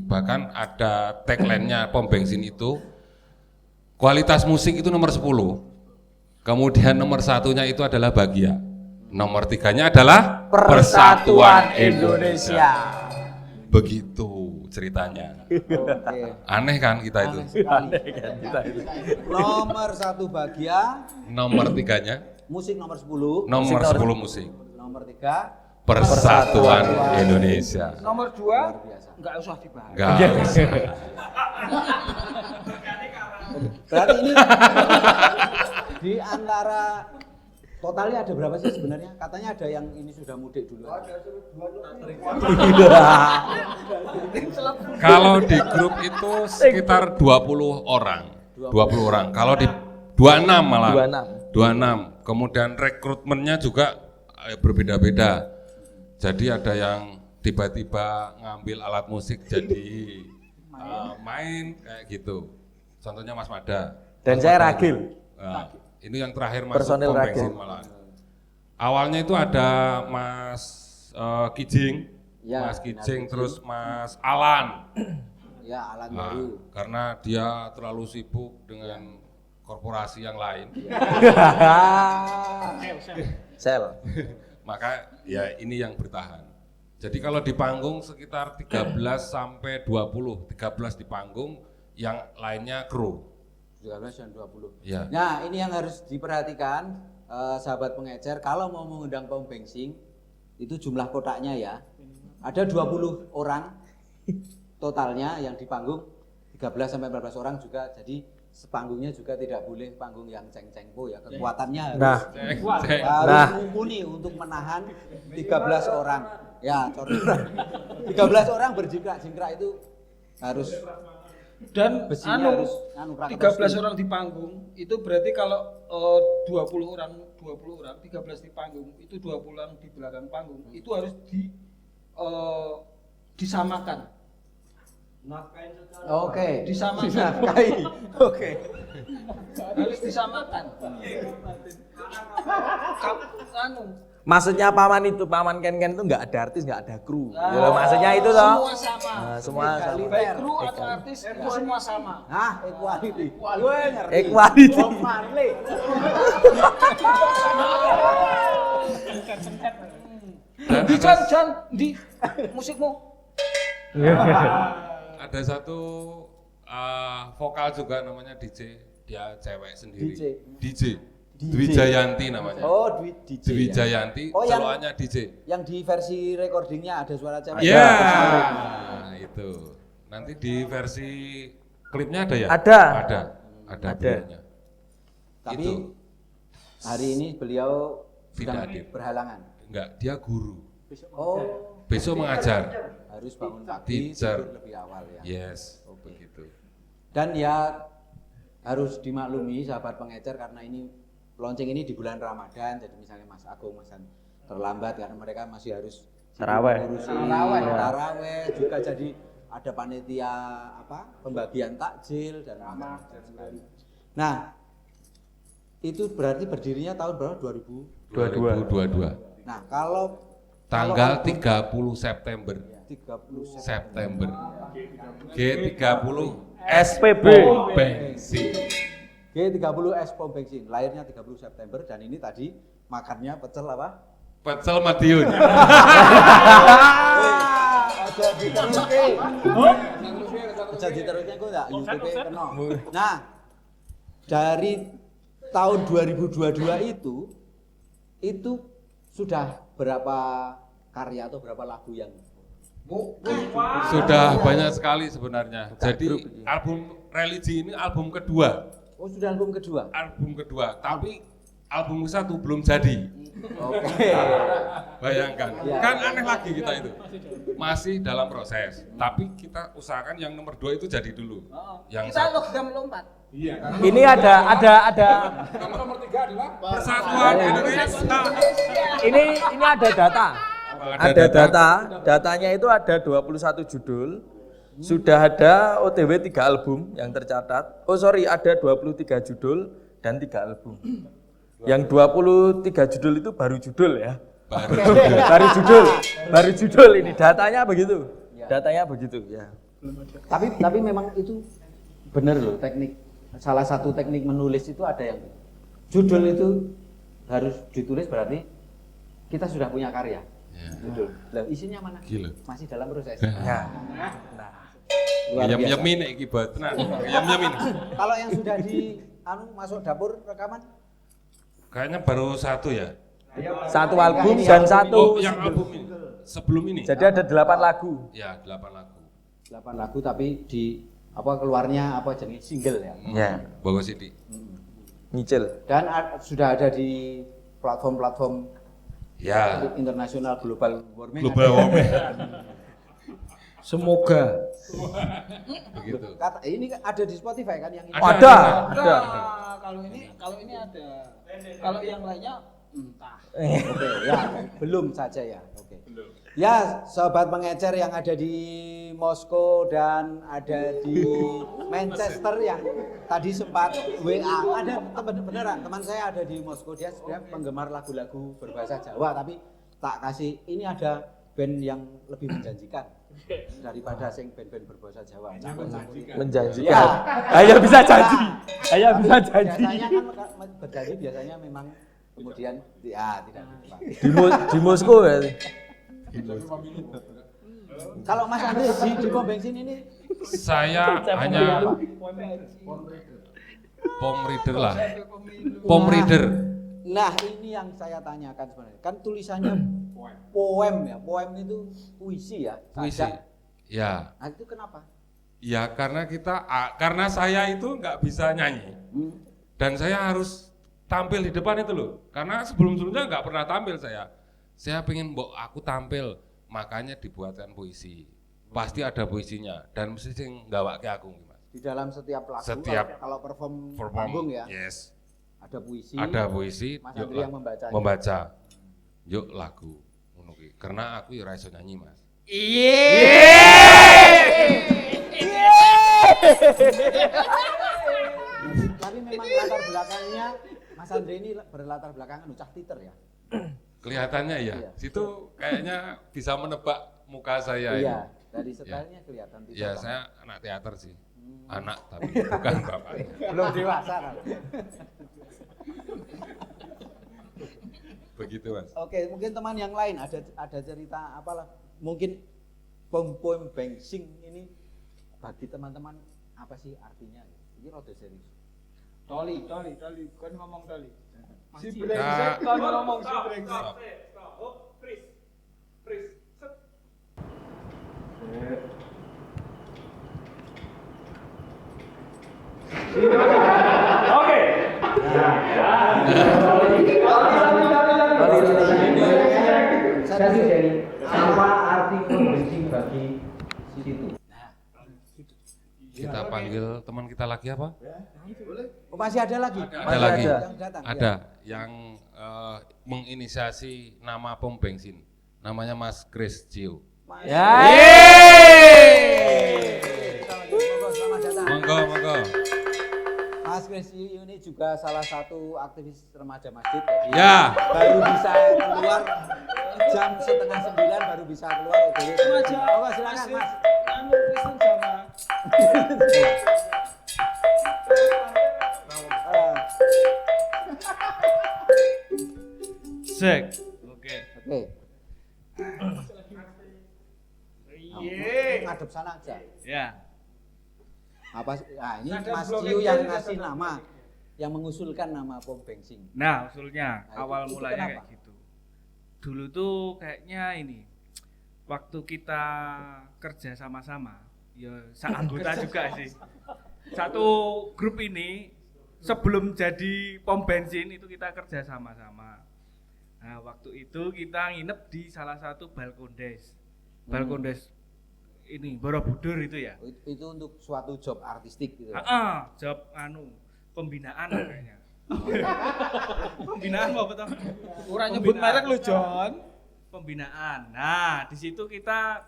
bahkan ada tagline-nya pom bensin itu kualitas musik itu nomor 10, kemudian nomor 1-nya itu adalah bahagia, nomor 3-nya adalah Persatuan Indonesia. Begitu ceritanya. Oke. Aneh kan kita itu. Aneh sekali. Nomor 1 bahagia, Nomor 3-nya musik nomor 10, nomor 10 musik. nomor 3 Persatuan Indonesia. Nomor 2 enggak usah dibahas. Enggak. berarti ini di antara Totalnya ada berapa sih sebenarnya? Katanya ada yang ini sudah mudik dulu. Kalau di grup itu sekitar 20 orang. 20 orang. Kalau di 26 malah. 26. Kemudian rekrutmennya juga berbeda-beda. Jadi ada yang tiba-tiba ngambil alat musik jadi main kayak gitu. Contohnya Mas Mada. Dan saya Ragil. Ini yang terakhir masuk Personil pom Ragil. bensin malah. Awalnya itu ada Mas Kijing, Ya, Mas Kijing, terus Mas Alan. Ya, Alan Nah, baru. karena dia terlalu sibuk dengan korporasi yang lain, Sel. maka ya ini yang bertahan. Jadi kalau di panggung sekitar 13 sampai 20, 13 di panggung, yang lainnya kru. 13 dan 20. Ya. Nah, ini yang harus diperhatikan sahabat pengecer, kalau mau mengundang pom bensin itu jumlah kotaknya ya. Ada 20 orang totalnya yang di panggung, 13 sampai 14 orang juga. Jadi sepanggungnya juga tidak boleh panggung yang ceng-cengpo ya. Kekuatannya harus mumpuni untuk menahan 13 orang. Ya, contoh 13 orang berjingkrak-jingkrak itu harus. Dan Besinya harus 13 orang di panggung itu berarti kalau 20 orang 13 di panggung itu 20 orang di belakang panggung itu harus disamakan. Oke. Disamakan. Oke. Harus disamakan. Maksudnya paman Ken itu nggak ada artis, nggak ada kru. Ya, maksudnya itu toh. Semua sama. Semua sama. Baik kru atau artis itu semua sama. Hah, equality. Gue ngerti. Equality. Bob Marley. Jan di musikmu. Ada satu vokal juga namanya DJ, dia cewek sendiri. DJ. Dwi Jayanti namanya. Oh, DJ. Dwi Ya. Jayanti, Oh, yang- celoannya DJ. Yang di versi recordingnya ada suara cewek. Iya. Nah, itu. Nanti di versi klipnya ada ya? Ada. Ada beliaunya. Tapi Itu. hari ini beliau sedang Tidak hadir. berhalangan. Enggak, dia guru. Oh, Besok mengajar. harus bangun pagi Teacher. tidur lebih awal ya. Yes, begitu. Dan ya harus dimaklumi sahabat pengecer karena ini launching ini di bulan Ramadan, jadi misalnya Mas Agung terlambat karena mereka masih harus Taraweh. ngurusi taraweh juga, jadi ada panitia pembagian takjil dan macam-macam sekali. Nah, itu berarti berdirinya tahun berapa? 2022. Nah, kalau Tanggal 30 September. 30 September. G30 SPB. bensin. G30 S pom bensin, lahirnya 30 September dan ini tadi makannya pecel apa? Pecel Madiun. Aja diteruske. Aja diteruske kok enggak YouTube kena. Nah, dari tahun 2022 itu sudah berapa karya atau berapa lagu yang Sudah banyak sekali sebenarnya. Jadi album Religi ini album kedua. Oh, sudah album kedua. Album kedua, tapi album satu belum jadi. Oke. Bayangkan, Ya. kan aneh lagi kita itu. Masih dalam proses. Tapi kita usahakan yang nomor 2 itu jadi dulu. Yang Kita logam lompat. Ini ada Nomor 3 adalah Persatuan Indonesia. ini ada data. Ada data, datanya itu ada 21 judul. Sudah ada OTW 3 album yang tercatat. Ada 23 judul dan 3 album. Yang 23 judul itu baru judul ya. Baru judul ini. Datanya begitu. Datanya begitu ya. Tapi memang itu benar loh, teknik. Salah satu teknik menulis itu ada yang judul itu harus ditulis berarti kita sudah punya karya. Judul. Lah isinya mana? Gila. Masih dalam proses. Ya. Luar biasa. Yam-yamin iki buat tenan. Yam-yamin. Kalau yang sudah di masuk dapur rekaman Kayaknya baru satu ya. Satu album dan satu yang album ini. Sebelum ini. Jadi ada 8 lagu. Ya, 8 lagu. 8 lagu tapi di keluarnya jenis single ya. Ya. Bagus Sidi. Nyicil. Dan sudah ada di platform Ya, internasional global warming. global warming. Semoga. Begitu. Ini ada di Spotify kan yang ini. Ada. Kalau ini ada. Kalau yang lainnya entah. Oke, ya, belum saja ya. Oke. Ya, sobat pengecer yang ada di Moskow dan ada di Manchester yang tadi sempat WA, ada beneran teman saya ada di Moskow, dia sebenarnya penggemar lagu-lagu berbahasa Jawa, tapi tak kasih ini ada band yang lebih menjanjikan daripada sing band-band berbahasa Jawa. Menjanjikan. Ya. Ayo bisa janji. Ayo bisa janji. Biasanya kan berjanji biasanya memang kemudian ya tidak Pak. Di Moskow berarti. Kalau Mas Andre di pom bensin ini Saya hanya pom reader lah. Pom reader. nah ini yang saya tanyakan sebenarnya. Kan tulisannya poem ya. Poem itu puisi ya. Puisi. sajak. Ya. Nah, itu kenapa? Ya karena saya itu nggak bisa nyanyi. Dan saya harus tampil di depan itu loh. Karena sebelum-sebelumnya nggak pernah tampil saya. Saya pengen aku tampil, makanya dibuatkan puisi. Pasti ada puisinya dan mesti sing gawake aku Mas. Di dalam setiap lagu kalau perform panggung ya. Yes. Ada puisi. Ada puisi. Mas Andri yang membacanya. Membaca. Yuk lagu. Ngono ki. Karena aku ya ora iso nyanyi, Mas. Tapi memang latar belakangnya Mas Andre ini berlatar belakangan cah titer ya. Kelihatannya ya. Iya. Situ kayaknya bisa menebak muka saya Iya, ini. dari stylenya kelihatan titer. Ya, saya anak teater sih. Anak tapi bukan bapaknya. Belum dewasa kan. Begitu, Mas. Oke, mungkin teman yang lain ada cerita apalah. Mungkin pom bensin ini bagi teman-teman apa sih artinya? Ini rada serius. Toli, kan ngomong toli. Si Kak. brengsek kan ngomong si brengsek. Oke. Apa arti pom bensin bagi situ? Kita panggil teman kita lagi apa? Oh, masih ada lagi? Ada lagi. Yang datang. Ada yang menginisiasi nama pom bensin. Namanya Mas Chris Gio. Ya. Selamat datang. Monggo. Mas Chris ini juga salah satu aktivis remaja masjid. Ya. Baru bisa keluar jam 8:30 baru bisa keluar. Remaja. Oh, silakan Mas. Anu Kristen sama. Sek. Oke. Ngadep sana aja. Ya. Ini Mas Cio yang ngasih nama, yang mengusulkan nama pom bensin. Nah, usulnya Nah, awal itu mulanya kenapa? kayak gitu. Dulu tuh kayaknya ini waktu kita kerja sama-sama, ya seanggota juga sih. Satu grup ini sebelum jadi pom bensin itu kita kerja sama-sama. Nah, waktu itu kita nginep di salah satu balkondes. Balkondes ini Borobudur itu ya. Itu untuk suatu job artistik gitu. Job pembinaan kayaknya. Pembinaan apa toh? Ora nyebut merek lu, Jon. Pembinaan. Nah, di situ kita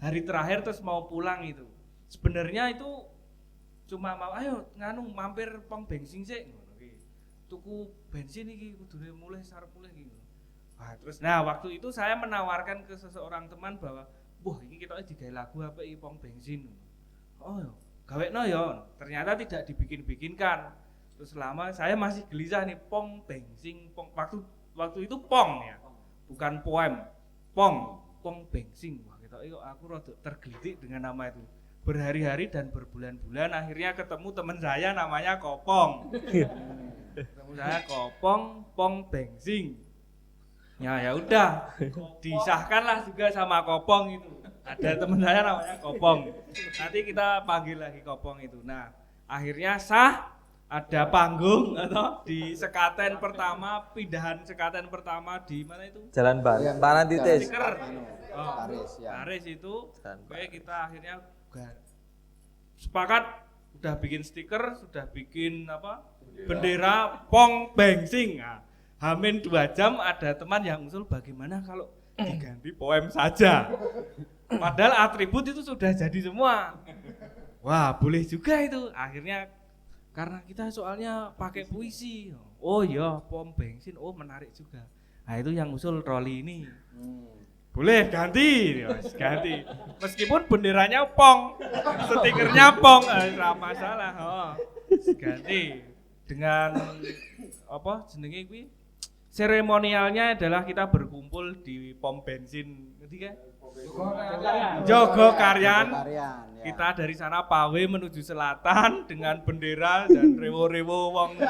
hari terakhir terus mau pulang itu. Sebenarnya itu cuma mau ayo mampir pom bensin sih ngono iki. Tuku bensin iki kudune mulai sarep mulai iki. Wah, terus waktu itu saya menawarkan ke seseorang teman bahwa wah ini kita digawe lagu apa iki pom bensin. Oh ya, gawekno ya. Ternyata tidak dibikin-bikinkan. Terus lama saya masih gelisah nih pom bensin, waktu itu pong ya. Bukan poem. Pom bensin. Wah, aku rada tergelitik dengan nama itu. Berhari-hari dan berbulan-bulan akhirnya ketemu teman saya namanya Kopong. Ketemu saya Kopong, pom bensin. Ya udah, disahkanlah juga sama Kopong itu. Ada teman saya namanya Kopong. Nanti kita panggil lagi Kopong itu. Nah, akhirnya sah. ada panggung atau di sekaten pertama, pindahan sekaten pertama di mana itu? Jalan Tanan Titis. Stiker. Paris, ya. Paris itu, kayak kita akhirnya sepakat udah bikin stiker, sudah bikin apa? Bendera Pom Bensin. Nah, Hamin 2 jam ada teman yang usul bagaimana kalau diganti poem saja. Padahal atribut itu sudah jadi semua. Wah, boleh juga itu. Akhirnya karena kita soalnya pakai puisi. Oh iya, pom bensin. Oh, menarik juga. Nah, itu yang usul Rolly ini. Boleh ganti, ganti. Meskipun benderanya pong, stikernya pong, enggak masalah. Oh, ganti. Dengan apa jenenge kuwi? Seremonialnya adalah kita berkumpul di pom bensin, ngerti kan? Jogokaryan. Ya. Kita dari sana pawe menuju selatan dengan bendera dan rewo-rewo wong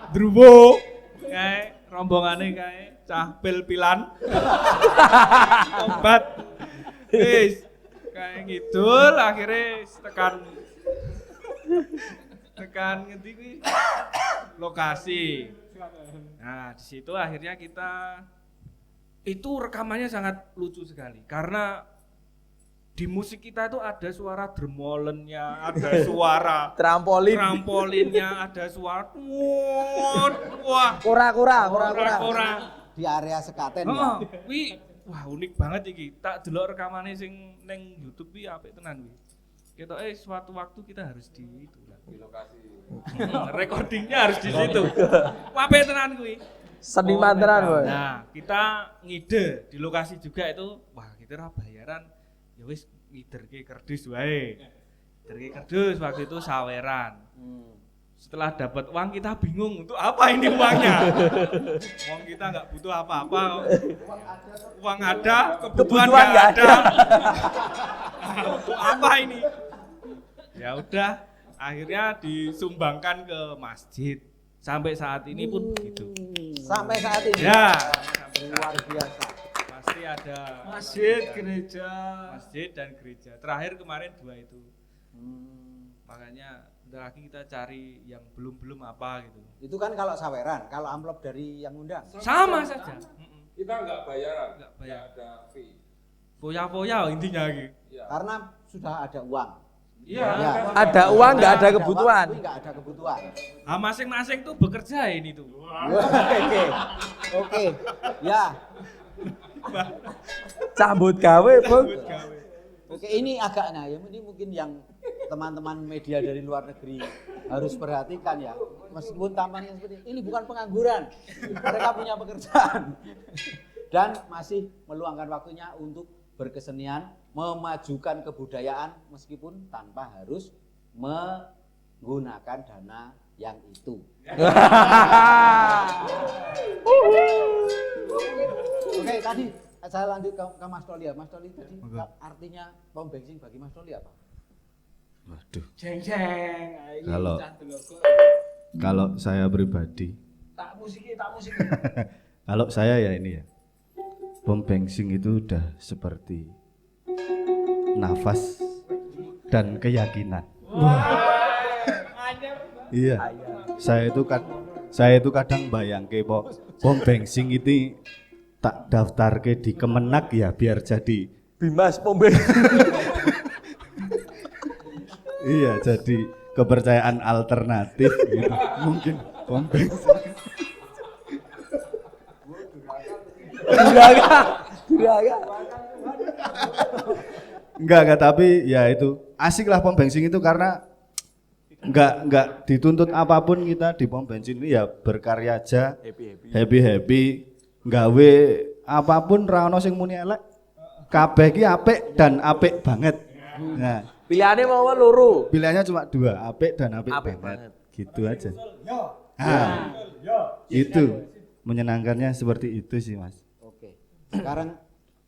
Druwo. Kayak rombongane kayak cah pil-pilan. Obat. Wis kayak ngidul akhirnya tekan ngendi kuwi? Lokasi. Nah, di situ akhirnya kita itu rekamannya sangat lucu sekali karena di musik kita itu ada suara dermolennya, ada suara trampolinnya, ada suara wah, kura-kura Di area sekaten ya. Wah, unik banget iki. Tak delok rekamane sing ning YouTube iki apik tenan kuwi. Ketoke suatu waktu kita harus di itu lah. Di lokasi. Recordingnya harus di situ. Apik tenan kuwi. Seniman tenan, Boy. Nah, kita ngide di lokasi juga itu, wah kita ra bayaran. Ya wis ngiderke kerdus wae. Ngiderke kerdus waktu itu saweran. Setelah dapat uang kita bingung untuk apa ini uangnya. Uang kita nggak butuh apa-apa. Uang ada, kebutuhan nggak ada. Untuk apa ini? Ya udah, akhirnya disumbangkan ke masjid. Sampai saat ini pun begitu. Sampai saat ini. Ya, luar biasa. Pasti ada masjid, gereja, masjid dan gereja. Terakhir kemarin 2 itu. Makanya bentar lagi kita cari yang belum apa gitu. Itu kan kalau saweran, kalau amplop dari yang undang. Sama saja. Kita enggak bayaran, enggak bayar. Ada fee. Foya-foya intinya gitu. Karena sudah ada uang. Iya. Ya. Ada uang nggak ada kebutuhan. Nggak ada kebutuhan. Nah, masing-masing tuh bekerja ini tuh. Oke. Ya. Cabut gawe, Bang. Oke, ini agaknya ya, ini mungkin yang teman-teman media dari luar negeri harus perhatikan ya. Meskipun tampangnya seperti ini bukan pengangguran. Mereka punya pekerjaan. Dan masih meluangkan waktunya untuk berkesenian, memajukan kebudayaan meskipun tanpa harus menggunakan dana yang itu. Oke, tadi saya lanjut ke Mas Toli ya. Mas Toli tadi artinya pom bensin bagi Mas Toli apa? Waduh. Jeng-jeng. Kalau saya pribadi, Tak musik. kalau saya ya ini ya, pom bensin itu udah seperti nafas dan keyakinan. Iya. Saya itu kadang bayangke pom bensin itu tak daftarke di Kemenak ya biar jadi Bimas pom bensin. iya, jadi kepercayaan alternatif gitu. Mungkin pom bensin. Enggak, tapi ya itu asik lah pom bensin itu karena enggak dituntut apapun kita di pom bensin ini ya berkarya aja, happy, gawe apapun ra ono sing muni elek. Kabeh ki apik dan apik banget. Nah, Pilihannya mau loro. pilihannya cuma 2, apik dan apik banget. Gitu aja. Nah, itu menyenangkannya seperti itu sih, Mas. Oke. Sekarang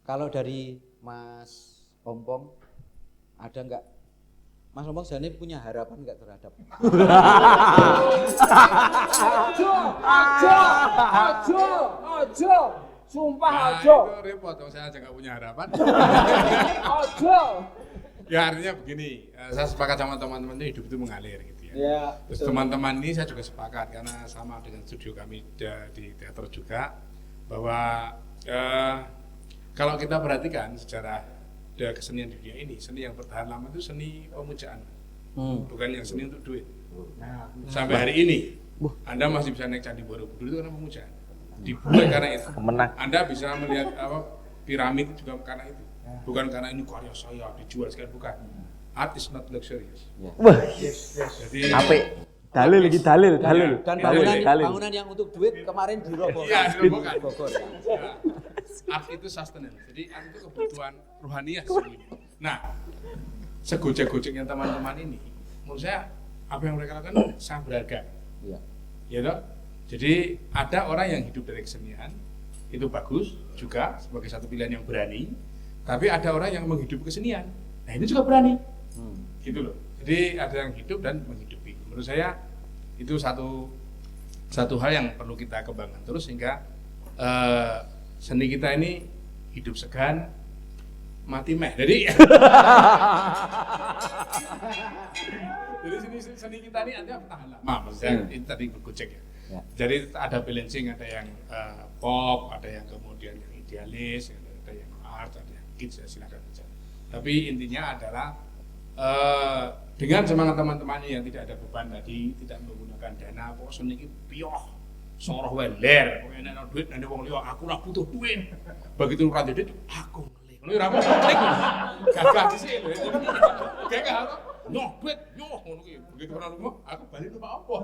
kalau dari Mas Ompong ada enggak? Mas Ompong jane punya harapan enggak terhadap? Ojo. Sumpah Nah, ojo. itu repot dong, saya aja nggak punya harapan. Ojo. Ya artinya begini, saya sepakat sama teman-teman itu hidup itu mengalir gitu ya. Ya, Terus betul. teman-teman ini saya juga sepakat karena sama dengan studio kami di teater juga bahwa kalau kita perhatikan sejarah kesenian di dunia ini, seni yang bertahan lama itu seni pemujaan, bukan yang seni untuk duit. Sampai hari ini Anda masih bisa naik Candi Borobudur itu karena pemujaan, dibuat karena itu. Anda bisa melihat piramid itu juga karena itu, bukan karena ini karya saya dijual sekali, bukan. Art is not luxurious. Wah, Jadi apik. Dalil lagi dalil. Dan Dalil. bangunan yang untuk duit kemarin dirobohkan. Iya, dirobohkan. Bogor, ya. Art itu sustainable. Jadi art itu kebutuhan rohaniah sesungguhnya. Nah, segojek-gojeknya teman-teman ini, menurut saya apa yang mereka lakukan sangat berharga. Iya. Ya toh? Jadi ada orang yang hidup dari kesenian, itu bagus juga sebagai satu pilihan yang berani. Tapi ada orang yang menghidupi kesenian, nah ini juga berani. Gitu loh. Jadi ada yang hidup dan menghidupi. Menurut saya itu satu hal yang perlu kita kembangkan terus sehingga seni kita ini hidup segan, mati meh. Jadi seni kita ini artinya bertahan lama. Maksud saya itu tadi bergojek ya. Jadi ada balancing, ada yang pop, ada yang kemudian yang idealis, ada yang art, ada yang kids, ya silakan saja. Tapi intinya adalah dengan semangat teman-temannya yang tidak ada beban tadi, tidak menggunakan dana, pokoknya seni ini pioh, soroh weler, pokoknya nek duit nanti wong liya aku ora butuh duit. Begitu ora duit aku ngelik. Ngono ora ngelik. Gagah dhisik lho. Gagah apa? Nyoh duit, nyoh ngono ki. Begitu ora rumah, aku balik numpak apa.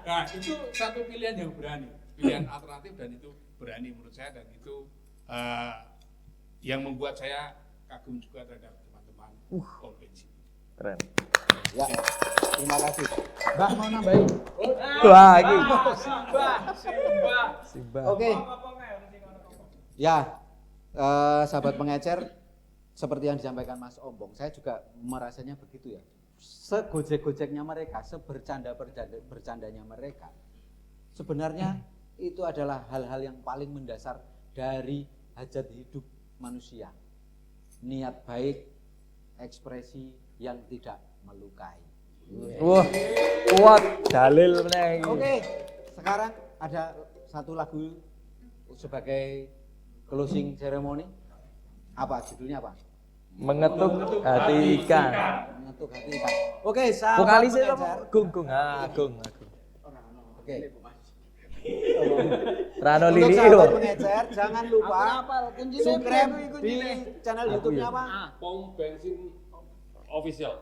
Nah, itu satu pilihan yang berani, pilihan alternatif dan itu berani menurut saya dan itu yang membuat saya kagum juga terhadap teman-teman konvensi. Keren. Ya, terima kasih. Mbak mau nambahin? Wah, iki. Simba. Oke. Ya, sahabat pengecer, seperti yang disampaikan Mas Ombong, saya juga merasanya begitu ya. Segojek-gojeknya mereka, sebercanda-bercandanya mereka, sebenarnya itu adalah hal-hal yang paling mendasar dari hajat hidup manusia. Niat baik, ekspresi yang tidak melukai. Wah, kuat dalil meneh iki. Oke, sekarang ada satu lagu sebagai closing ceremony. Apa judulnya apa? Mengetuk hati ikan. Mengetuk hati ikan. Oke, sahabat Vokalisnya pengecer. Gung. Agung. Oke. Rano Untuk Lili sahabat lho. pengecer, jangan lupa subscribe di channel YouTube-nya apa? Pom bensin official.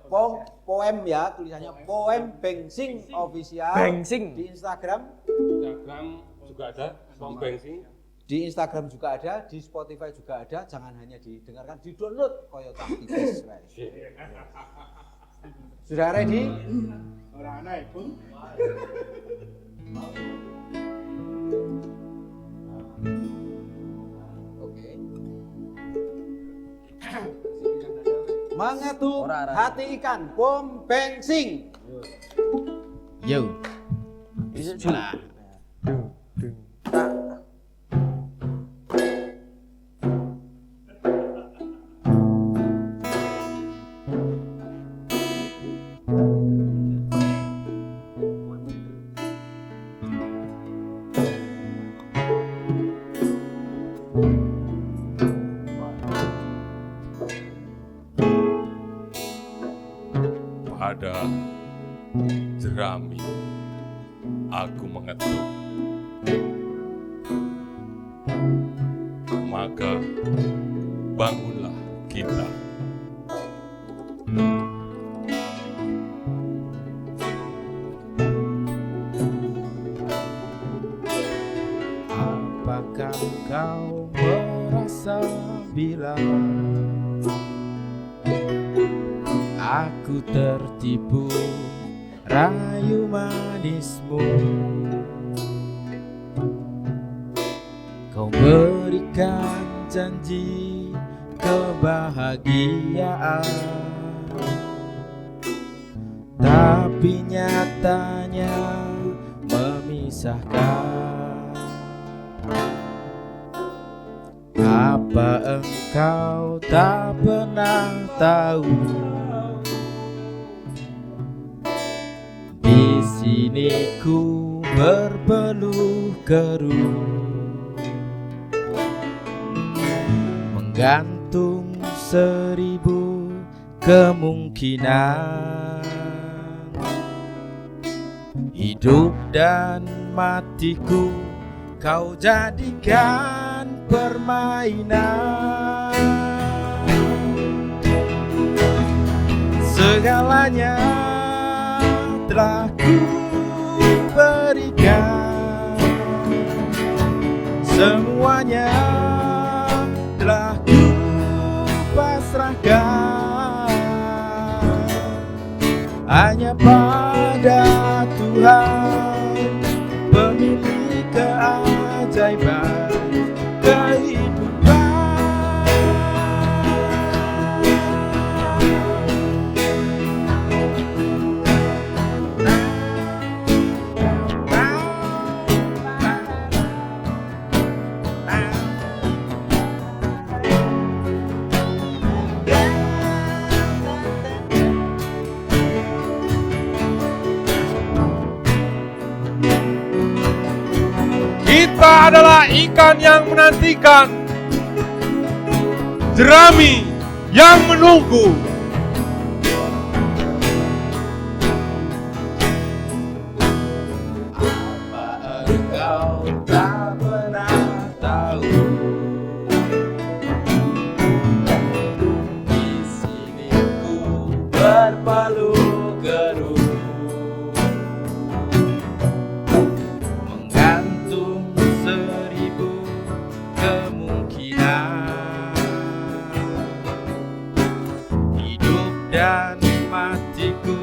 Poem ya, tulisannya Poem Bengsing Official. Bengsing. Di Instagram. Instagram juga ada pom bensin. Di Instagram juga ada, di Spotify juga ada. Jangan hanya didengarkan, di-download koyo tak tipis. Sudah ready? Ora ana pun. Oke. Mengetuk hati ikan, Pom Bengsing. Yo. Bismillah. Pada jerami aku mengetuk, maka bangunlah kita. Apakah kau merasa bila aku tertipu rayu manismu? Kau berikan janji kebahagiaan, tapi nyatanya memisahkan. Apa engkau tak pernah tahu Kini ku berpeluh keruh, menggantung 1000 kemungkinan. Hidup dan matiku kau jadikan permainan. Segalanya telah ku berikan, semuanya telah ku pasrahkan, hanya pada Tuhan, pemilik keajaiban kehidupan. Kita adalah ikan yang menantikan, jerami yang menunggu. Apa engkau tak pernah tahu, di sini ku berpeluh keruh, menggantung 1000 kemungkinan. Hidup dan matiku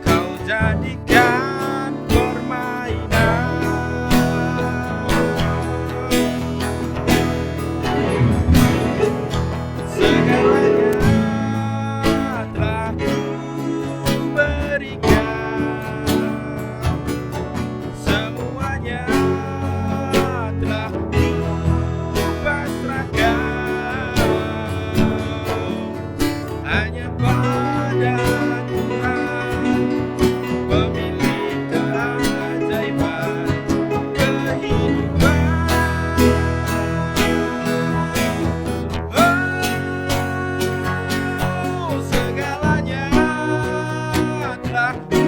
kau jadikan permainan. Segalanya telah ku berikan, semuanya telah ku pasrahkan, hanya pada Tuhan, pemilik keajaiban kehidupan. Oh, segalanya telah ku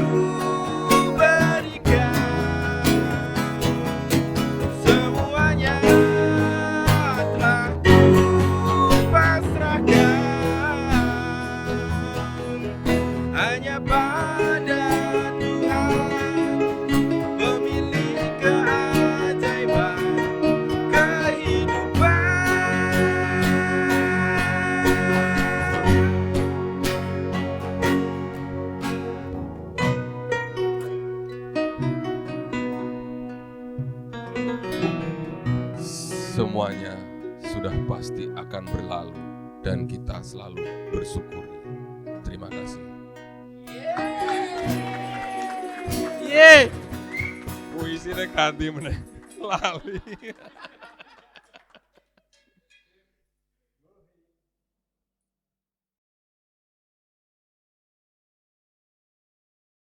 berikan, semuanya telah ku pasrahkan, hanya pada Tuhan, pemilik keajaiban kehidupan. Semuanya sudah pasti akan berlalu dan kita selalu bersyukuri. Terima kasih. Puisinya ganti meneh. Lali.